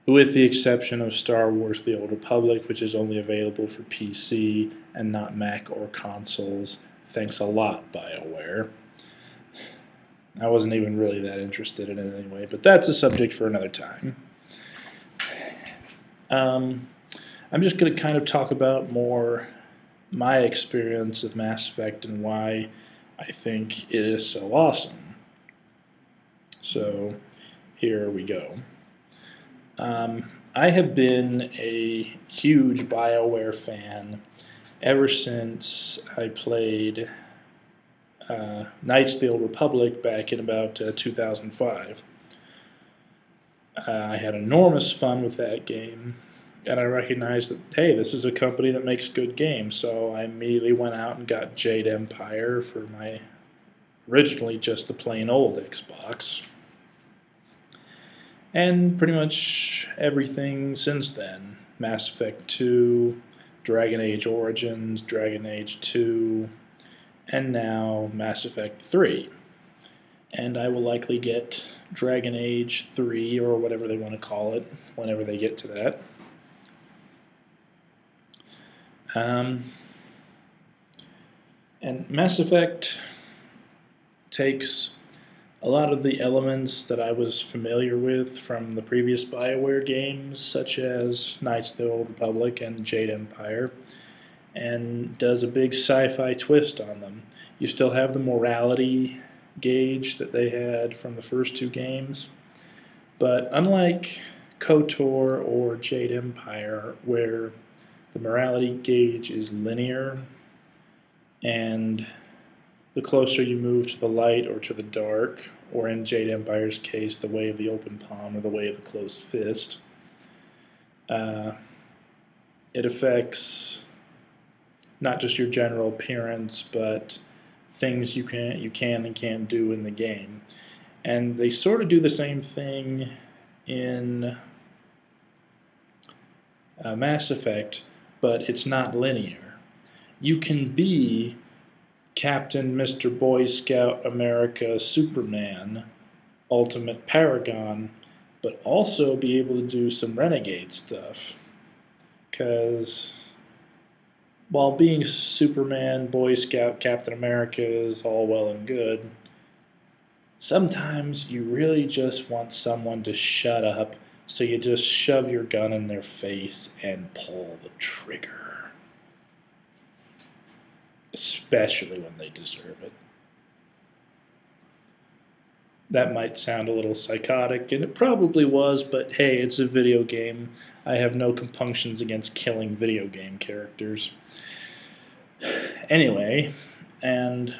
With the exception of Star Wars The Old Republic, which is only available for PC and not Mac or consoles. Thanks a lot, BioWare. I wasn't even really that interested in it anyway, but that's a subject for another time. I'm just going to kind of talk about more my experience of Mass Effect and why I think it is so awesome. So, here we go. I have been a huge BioWare fan ever since I played Knights of the Old Republic back in about 2005. I had enormous fun with that game, and I recognized that, hey, this is a company that makes good games, so I immediately went out and got Jade Empire for my originally just the plain old Xbox. And pretty much everything since then. Mass Effect 2, Dragon Age Origins, Dragon Age 2, and now Mass Effect 3. And I will likely get Dragon Age 3, or whatever they want to call it, whenever they get to that. And Mass Effect takes a lot of the elements that I was familiar with from the previous BioWare games, such as Knights of the Old Republic and Jade Empire, and does a big sci-fi twist on them. You still have the morality gauge that they had from the first two games, but unlike KOTOR or Jade Empire, where the morality gauge is linear, and the closer you move to the light or to the dark, or in Jade Empire's case, the way of the open palm or the way of the closed fist, it affects not just your general appearance, but things you can and can't do in the game. And they sort of do the same thing in Mass Effect, but it's not linear. You can be Captain Mr. Boy Scout America Superman, Ultimate Paragon, but also be able to do some renegade stuff. Because while being Superman, Boy Scout, Captain America is all well and good, sometimes you really just want someone to shut up, so you just shove your gun in their face and pull the trigger. Especially when they deserve it. That might sound a little psychotic, and it probably was, but hey, it's a video game. I have no compunctions against killing video game characters. Anyway, and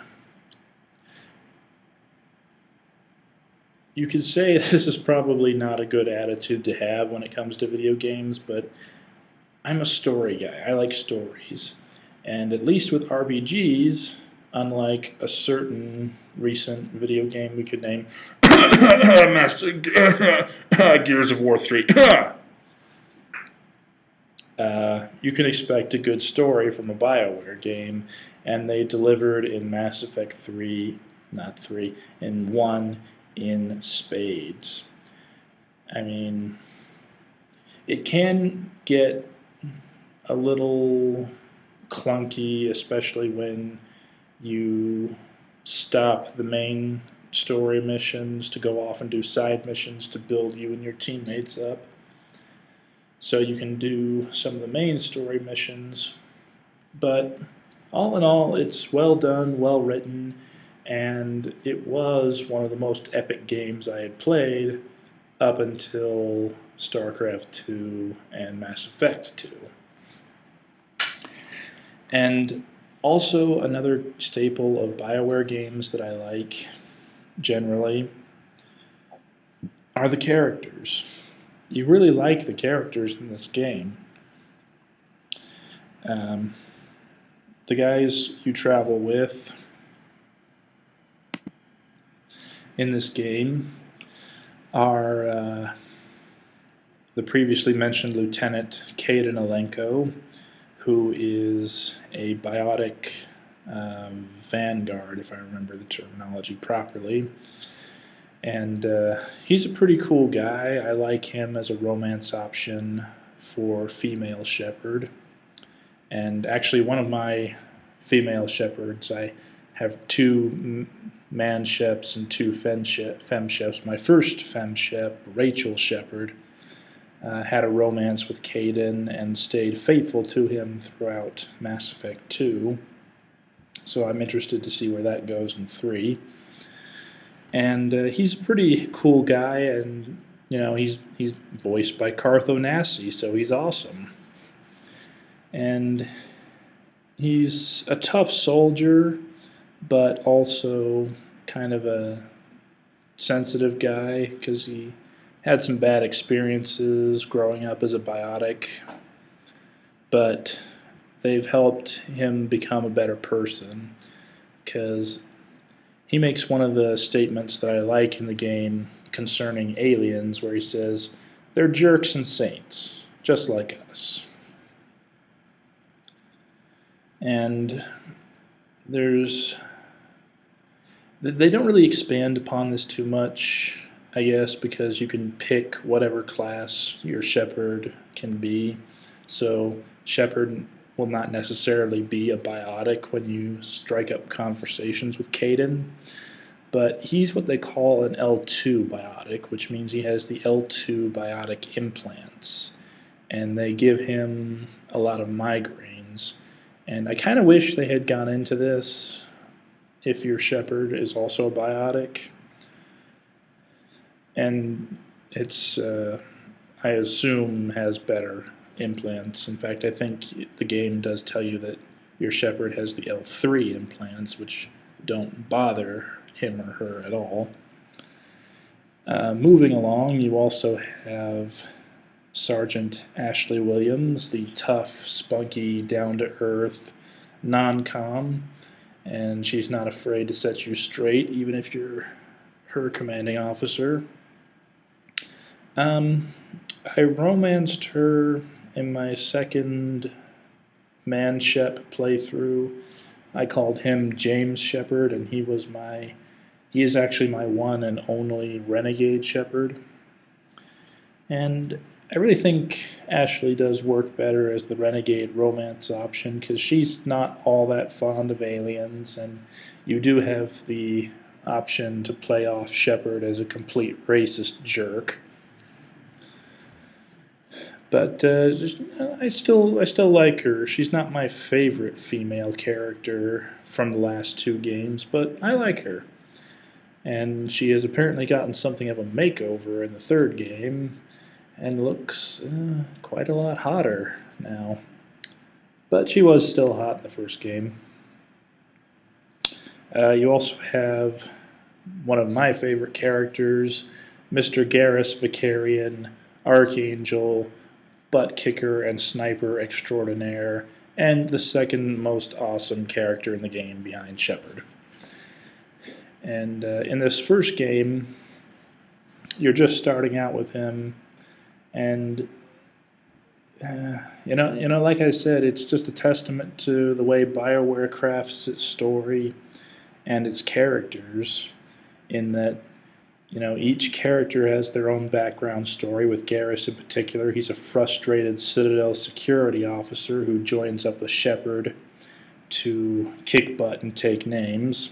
you could say this is probably not a good attitude to have when it comes to video games, but I'm a story guy. I like stories. And at least with RPGs, unlike a certain recent video game we could name, Gears of War 3, you can expect a good story from a BioWare game, and they delivered in Mass Effect 3, not 3, in 1 in spades. I mean, it can get a little clunky, especially when you stop the main story missions to go off and do side missions to build you and your teammates up. So you can do some of the main story missions, but all in all, it's well done, well written, and it was one of the most epic games I had played up until StarCraft 2 and Mass Effect 2. And also another staple of BioWare games that I like generally are the characters. You really like the characters in this game. The guys you travel with in this game are the previously mentioned Lieutenant Koete, who is a biotic vanguard, if I remember the terminology properly. And he's a pretty cool guy. I like him as a romance option for female shepherd. And actually one of my female shepherds, I have 2 man sheps and 2 fem sheps. My first fem shep, Rachel Shepherd, had a romance with Caden and stayed faithful to him throughout Mass Effect 2. So I'm interested to see where that goes in 3. And he's a pretty cool guy, and you know he's voiced by Cartho Nassi, so he's awesome. And he's a tough soldier, but also kind of a sensitive guy because he had some bad experiences growing up as a biotic, but they've helped him become a better person, because he makes one of the statements that I like in the game concerning aliens, where he says, "They're jerks and saints, just like us." And they don't really expand upon this too much, I guess, because you can pick whatever class your shepherd can be. So shepherd will not necessarily be a biotic when you strike up conversations with Caden, but he's what they call an L2 biotic, which means he has the L2 biotic implants, and they give him a lot of migraines. And I kind of wish they had gone into this if your shepherd is also a biotic. And it's, I assume, has better implants. In fact, I think the game does tell you that your shepherd has the L3 implants, which don't bother him or her at all. Moving along, you also have Sergeant Ashley Williams, the tough, spunky, down-to-earth non-com, and she's not afraid to set you straight, even if you're her commanding officer. I romanced her in my second man-shep playthrough. I called him James Shepard, and he is actually my one and only Renegade Shepard. And I really think Ashley does work better as the Renegade romance option, because she's not all that fond of aliens, and you do have the option to play off Shepard as a complete racist jerk. But I still like her. She's not my favorite female character from the last 2 games, but I like her. And she has apparently gotten something of a makeover in the 3rd game, and looks quite a lot hotter now. But she was still hot in the 1st game. You also have one of my favorite characters, Mr. Garrus Vicarian, Archangel, butt kicker and sniper extraordinaire, and the 2nd most awesome character in the game behind Shepard. And in this 1st game, you're just starting out with him, and you know, like I said, it's just a testament to the way BioWare crafts its story and its characters, in that, you know, each character has their own background story. With Garrus in particular, he's a frustrated Citadel security officer who joins up with Shepard to kick butt and take names.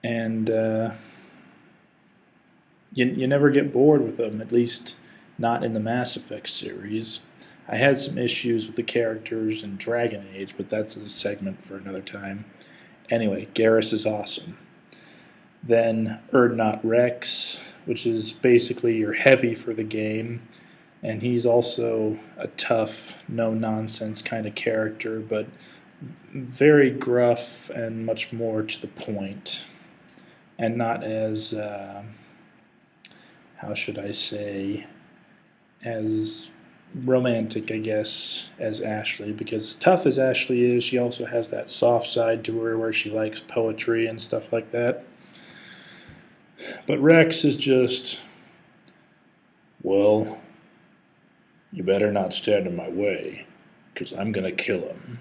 And you never get bored with them, at least not in the Mass Effect series. I had some issues with the characters in Dragon Age, but that's a segment for another time. Anyway, Garrus is awesome. Then Urdnot Rex, which is basically your heavy for the game, and he's also a tough, no-nonsense kind of character, but very gruff and much more to the point, and not as, how should I say, as romantic, I guess, as Ashley, because as tough as Ashley is, she also has that soft side to her where she likes poetry and stuff like that. But Rex is just, well, you better not stand in my way, because I'm going to kill him.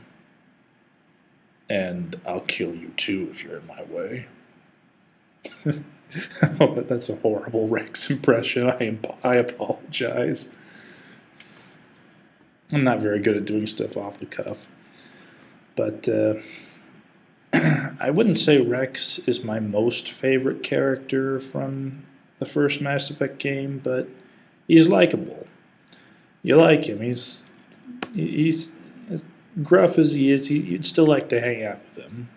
And I'll kill you too if you're in my way. Oh, but that's a horrible Rex impression. I apologize. I'm not very good at doing stuff off the cuff. But I wouldn't say Rex is my most favorite character from the first Mass Effect game, but he's likable. You like him. He's as gruff as he is, you'd still like to hang out with him.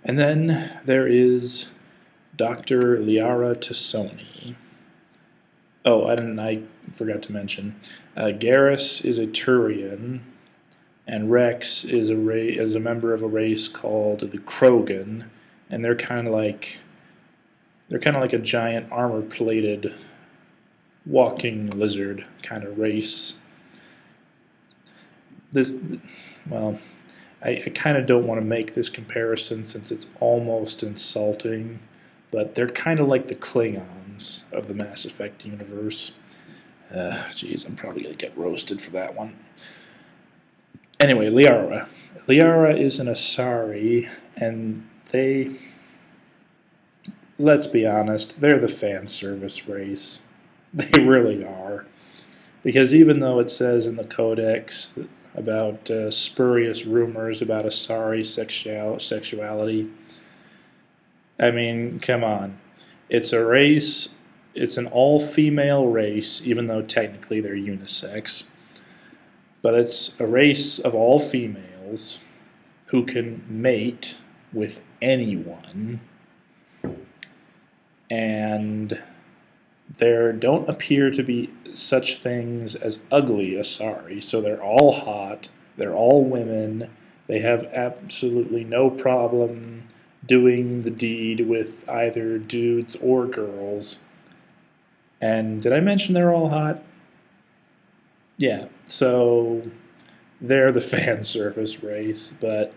And then there is Dr. Liara Tassoni. Oh, I forgot to mention, Garrus is a Turian, and Rex is a member of a race called the Krogan, and they're kind of like a giant armor-plated walking lizard kind of race. I kind of don't want to make this comparison since it's almost insulting, but they're kind of like the Klingons of the Mass Effect universe. Geez, I'm probably going to get roasted for that one. Anyway, Liara. Liara is an Asari, and let's be honest, they're the fan service race. They really are. Because even though it says in the Codex about spurious rumors about Asari sexuality, I mean, come on. It's a race, it's an all-female race, even though technically they're unisex. But it's a race of all females who can mate with anyone. And there don't appear to be such things as ugly Asari. So they're all hot, they're all women, they have absolutely no problem doing the deed with either dudes or girls. And did I mention they're all hot? Yeah, so they're the fan service race. But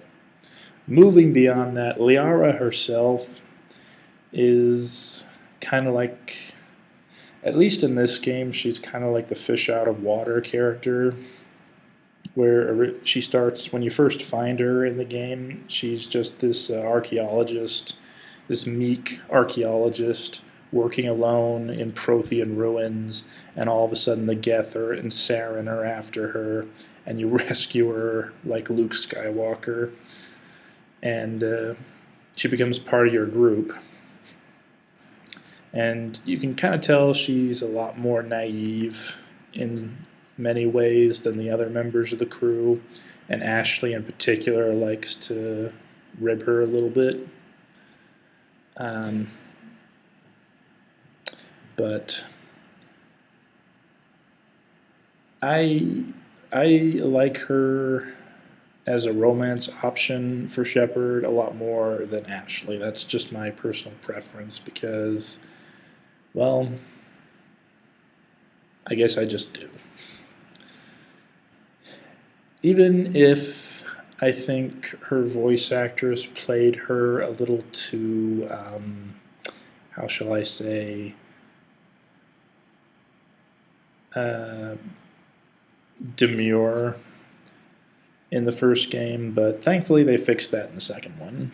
moving beyond that, Liara herself is kind of like, at least in this game, she's kind of like the fish out of water character. where she starts, when you first find her in the game, she's just this archaeologist, this meek archaeologist working alone in Prothean ruins, and all of a sudden the Gether and Saren are after her, and you rescue her like Luke Skywalker, and she becomes part of your group. And you can kind of tell she's a lot more naive in many ways than the other members of the crew, and Ashley in particular likes to rib her a little bit. But I like her as a romance option for Shepard a lot more than Ashley. That's just my personal preference because, well, I guess I just do. Even if I think her voice actress played her a little too, how shall I say, demure in the first game, but thankfully they fixed that in the second one.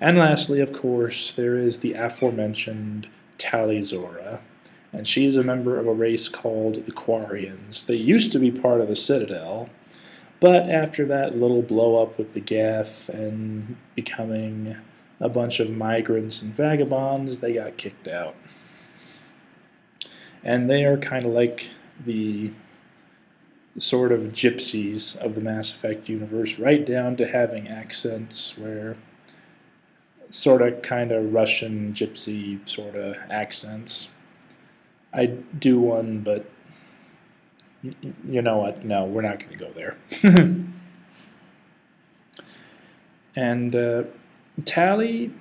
And lastly, of course, there is the aforementioned Tali'Zorah, and she is a member of a race called the Quarians. They used to be part of the Citadel, but after that little blow-up with the Geth and becoming a bunch of migrants and vagabonds, they got kicked out. And they are kind of like the sort of gypsies of the Mass Effect universe, right down to having accents where sort of kind of Russian gypsy sort of accents. I do one, but you know what? No, we're not going to go there. And Tali,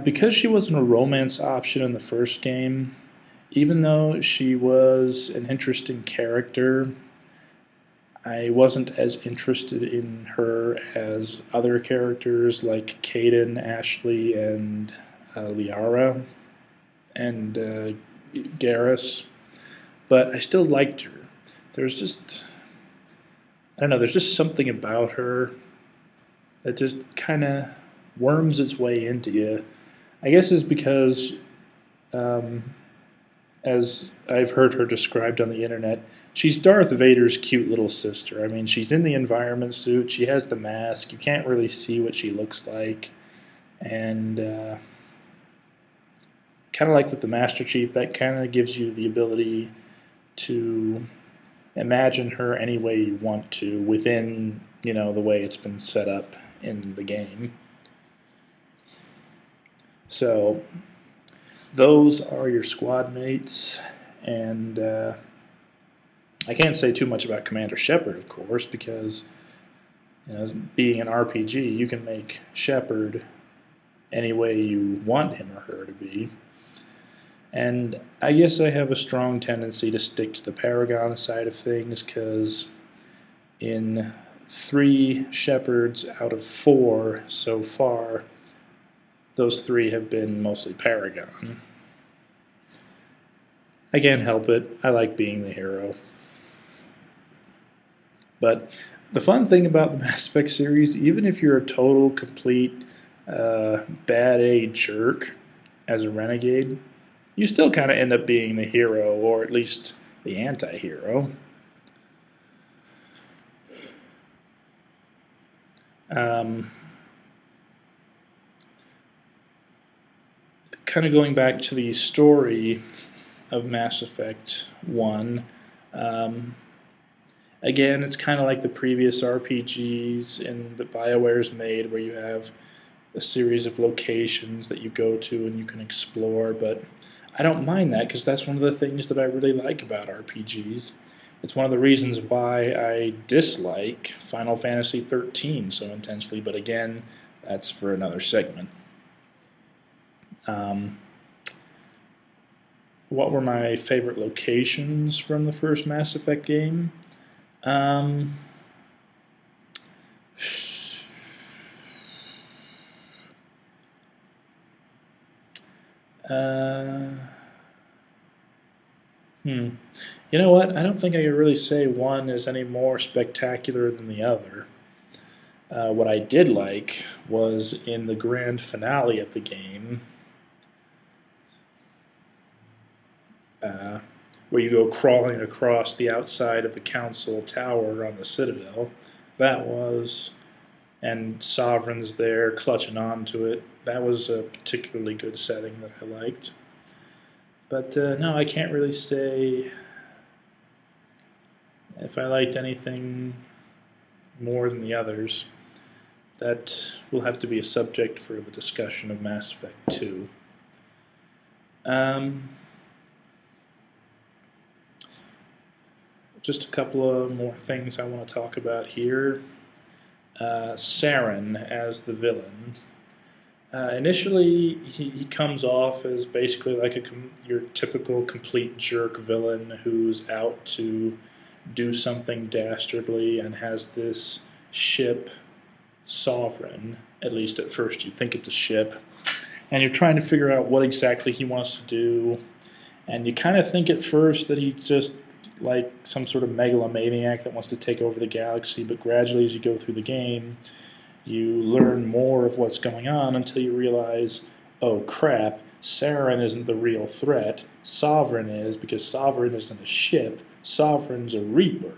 because she wasn't a romance option in the first game, even though she was an interesting character, I wasn't as interested in her as other characters like Kaidan, Ashley, and Liara, and Garrus. But I still liked her. There's just, I don't know, there's just something about her that just kind of worms its way into you. I guess it's because, as I've heard her described on the internet, she's Darth Vader's cute little sister. I mean, she's in the environment suit, she has the mask, you can't really see what she looks like, and kind of like with the Master Chief, that kind of gives you the ability to imagine her any way you want to within, you know, the way it's been set up in the game. So those are your squad mates, and I can't say too much about Commander Shepard, of course, because, you know, being an RPG, you can make Shepard any way you want him or her to be. And I guess I have a strong tendency to stick to the Paragon side of things, because in 3 Shepards out of 4 so far, those 3 have been mostly Paragon. I can't help it. I like being the hero. But the fun thing about the Mass Effect series, even if you're a total, complete, bad A jerk as a renegade, you still kind of end up being the hero, or at least the anti-hero. Kind of going back to the story of Mass Effect 1, again, it's kind of like the previous RPGs that BioWare's made, where you have a series of locations that you go to and you can explore, but I don't mind that, because that's one of the things that I really like about RPGs. It's one of the reasons why I dislike Final Fantasy XIII so intensely, but again, that's for another segment. What were my favorite locations from the first Mass Effect game? You know what? I don't think I could really say one is any more spectacular than the other. What I did like was in the grand finale of the game, where you go crawling across the outside of the council tower on the Citadel. That was, and Sovereign's there clutching onto it. That was a particularly good setting that I liked. But no, I can't really say if I liked anything more than the others. That will have to be a subject for the discussion of Mass Effect 2. Just a couple of more things I want to talk about here. Saren as the villain. Initially, he comes off as basically like your typical complete jerk villain who's out to do something dastardly and has this ship, Sovereign. At least at first you think it's a ship. And you're trying to figure out what exactly he wants to do. And you kind of think at first that he's just like some sort of megalomaniac that wants to take over the galaxy, but gradually as you go through the game, you learn more of what's going on until you realize, oh crap, Saren isn't the real threat, Sovereign is, because Sovereign isn't a ship, Sovereign's a Reaper,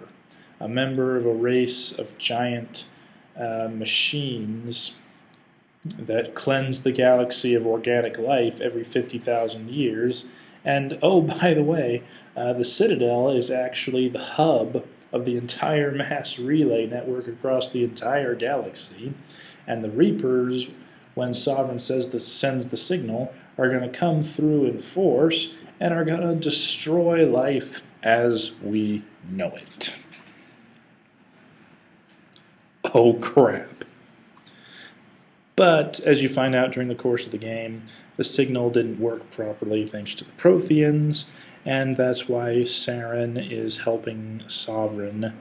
a member of a race of giant machines that cleanse the galaxy of organic life every 50,000 years. And, oh, by the way, the Citadel is actually the hub of the entire mass relay network across the entire galaxy. And the Reapers, when Sovereign sends the signal, are going to come through in force and are going to destroy life as we know it. Oh, crap. But, as you find out during the course of the game, the signal didn't work properly thanks to the Protheans, and that's why Saren is helping Sovereign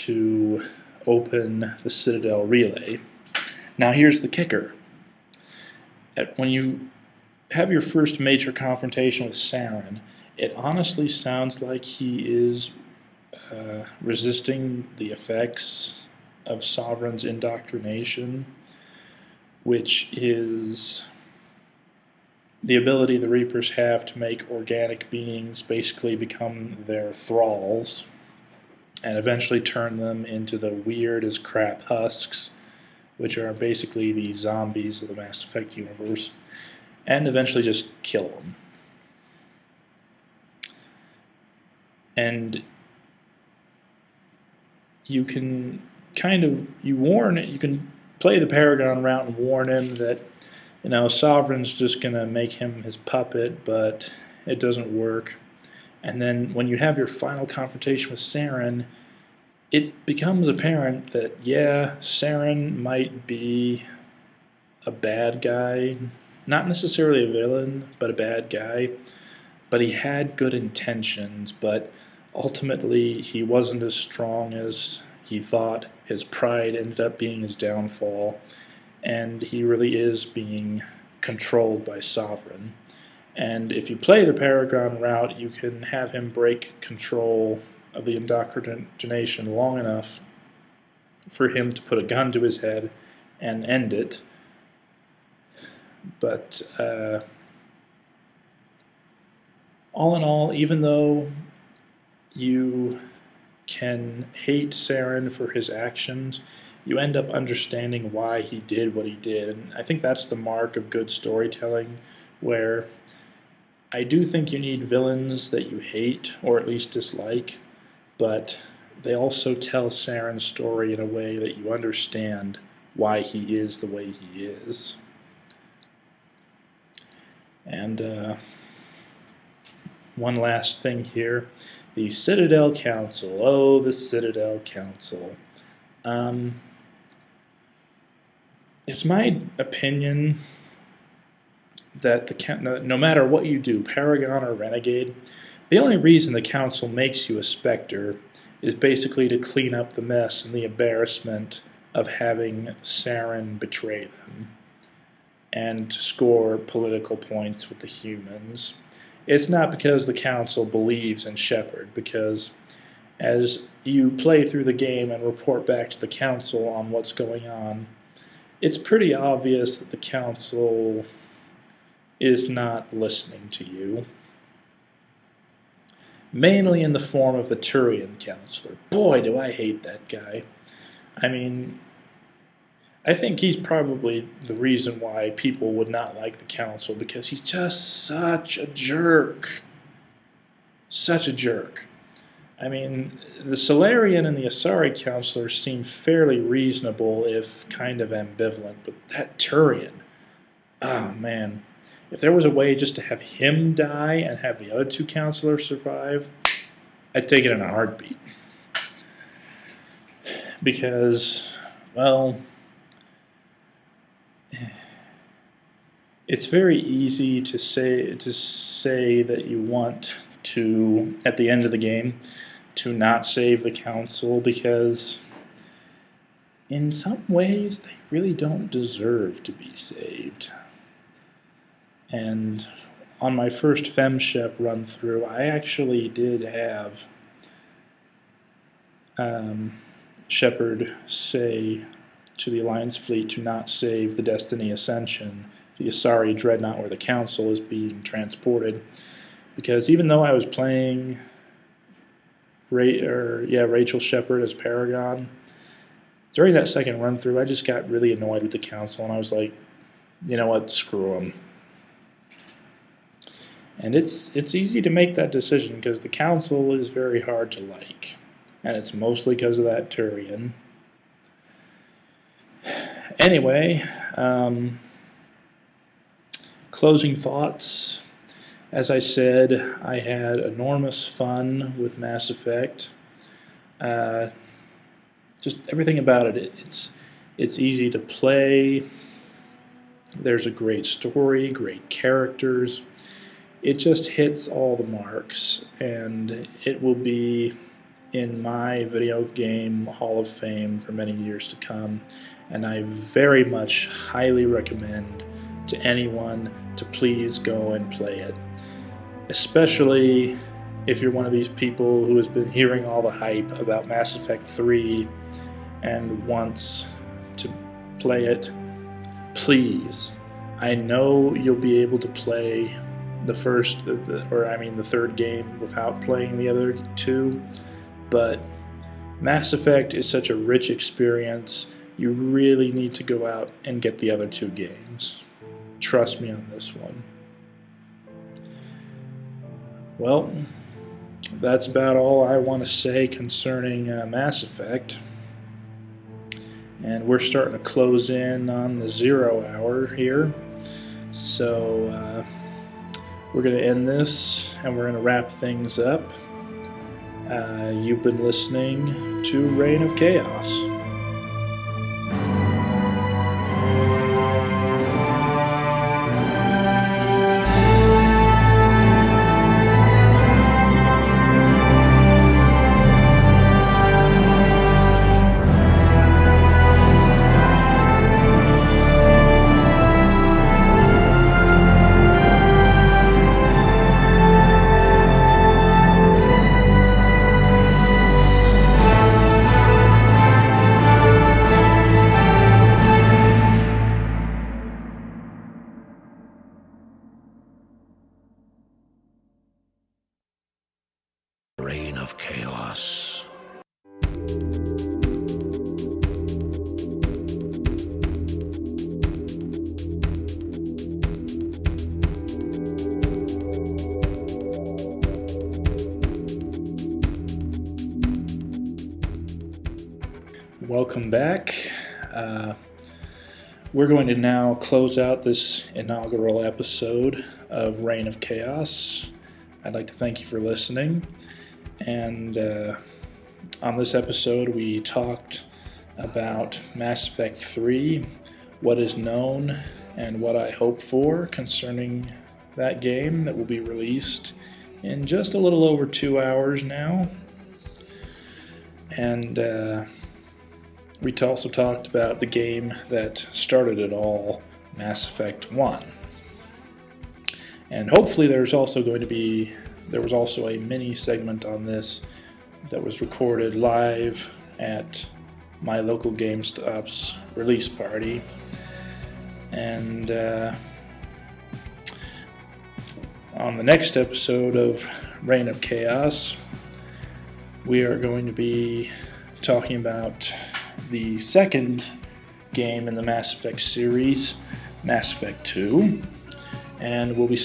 to open the Citadel relay. Now here's the kicker. When you have your first major confrontation with Saren, it honestly sounds like he is resisting the effects of Sovereign's indoctrination, which is the ability the Reapers have to make organic beings basically become their thralls and eventually turn them into the weird as crap husks, which are basically the zombies of the Mass Effect universe, and eventually just kill them. And you can you can play the Paragon route and warn him that, you know, Sovereign's just going to make him his puppet, but it doesn't work. And then when you have your final confrontation with Saren, it becomes apparent that, yeah, Saren might be a bad guy, not necessarily a villain, but a bad guy, but he had good intentions, but ultimately he wasn't as strong as he thought. His pride ended up being his downfall, and he really is being controlled by Sovereign. And if you play the Paragon route, you can have him break control of the indoctrination long enough for him to put a gun to his head and end it. But all in all, even though you can hate Saren for his actions, you end up understanding why he did what he did. And I think that's the mark of good storytelling, where I do think you need villains that you hate, or at least dislike, but they also tell Saren's story in a way that you understand why he is the way he is. And one last thing here. The Citadel Council. Oh, the Citadel Council. It's my opinion that no matter what you do, Paragon or Renegade, the only reason the Council makes you a Spectre is basically to clean up the mess and the embarrassment of having Saren betray them and score political points with the humans. it's not because the Council believes in Shepard, because as you play through the game and report back to the Council on what's going on, it's pretty obvious that the Council is not listening to you. Mainly in the form of the Turian Counselor. Boy, do I hate that guy. I mean, I think he's probably the reason why people would not like the Council, because he's just such a jerk. Such a jerk. I mean, the Solarian and the Asari Counselors seem fairly reasonable, if kind of ambivalent, but that Turian, oh man. If there was a way just to have him die and have the other two counselors survive, I'd take it in a heartbeat. Because, well, it's very easy to say that you want to, at the end of the game, to not save the council, because in some ways they really don't deserve to be saved. And on my first FemShep run through, I actually did have Shepard say to the Alliance fleet to not save the Destiny Ascension, the Asari Dreadnought, where the Council is being transported, because even though I was playing Rachel Shepard as Paragon, during that second run through, I just got really annoyed with the Council, and I was like, you know what, screw them. And it's easy to make that decision, because the Council is very hard to like. And it's mostly because of that Turian. Anyway, closing thoughts. As I said, I had enormous fun with Mass Effect. Just everything about it. It's easy to play. There's a great story, great characters. It just hits all the marks, and it will be in my video game Hall of Fame for many years to come, and I very much highly recommend to anyone to please go and play it, especially if you're one of these people who has been hearing all the hype about Mass Effect 3 and wants to play it. Please, I know you'll be able to play the third game without playing the other two, but Mass Effect is such a rich experience, you really need to go out and get the other two games. Trust me on this one. Well, that's about all I want to say concerning Mass Effect. And we're starting to close in on the 0 hour here. So, we're going to end this, and we're going to wrap things up. You've been listening to Reign of Chaos. Reign of Chaos. Welcome back. We're going to now close out this inaugural episode of Reign of Chaos. I'd like to thank you for listening. And on this episode, we talked about Mass Effect 3, what is known, and what I hope for concerning that game that will be released in just a little over 2 hours now. And we also talked about the game that started it all, Mass Effect 1. And hopefully there was also a mini segment on this that was recorded live at my local GameStop's release party. And on the next episode of Reign of Chaos, we are going to be talking about the second game in the Mass Effect series, Mass Effect 2. And we'll be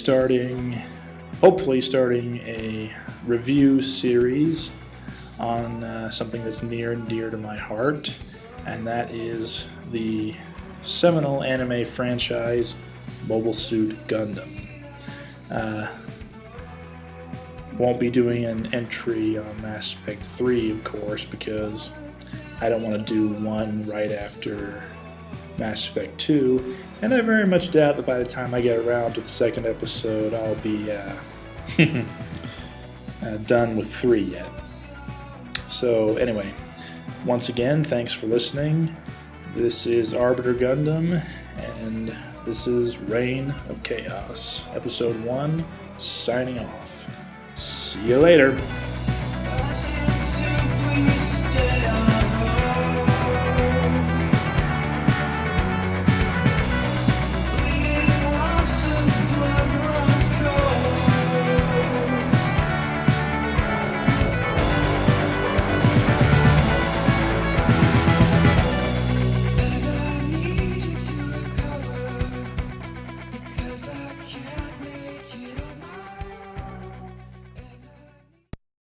hopefully starting a review series on something that's near and dear to my heart, and that is the seminal anime franchise Mobile Suit Gundam. Won't be doing an entry on Mass Effect 3, of course, because I don't want to do one right after Mass Effect 2, and I very much doubt that by the time I get around to the second episode I'll be done with 3 yet. So anyway, once again, thanks for listening. This is Arbiter Gundam, and this is Reign of Chaos, Episode 1, signing off. See you later.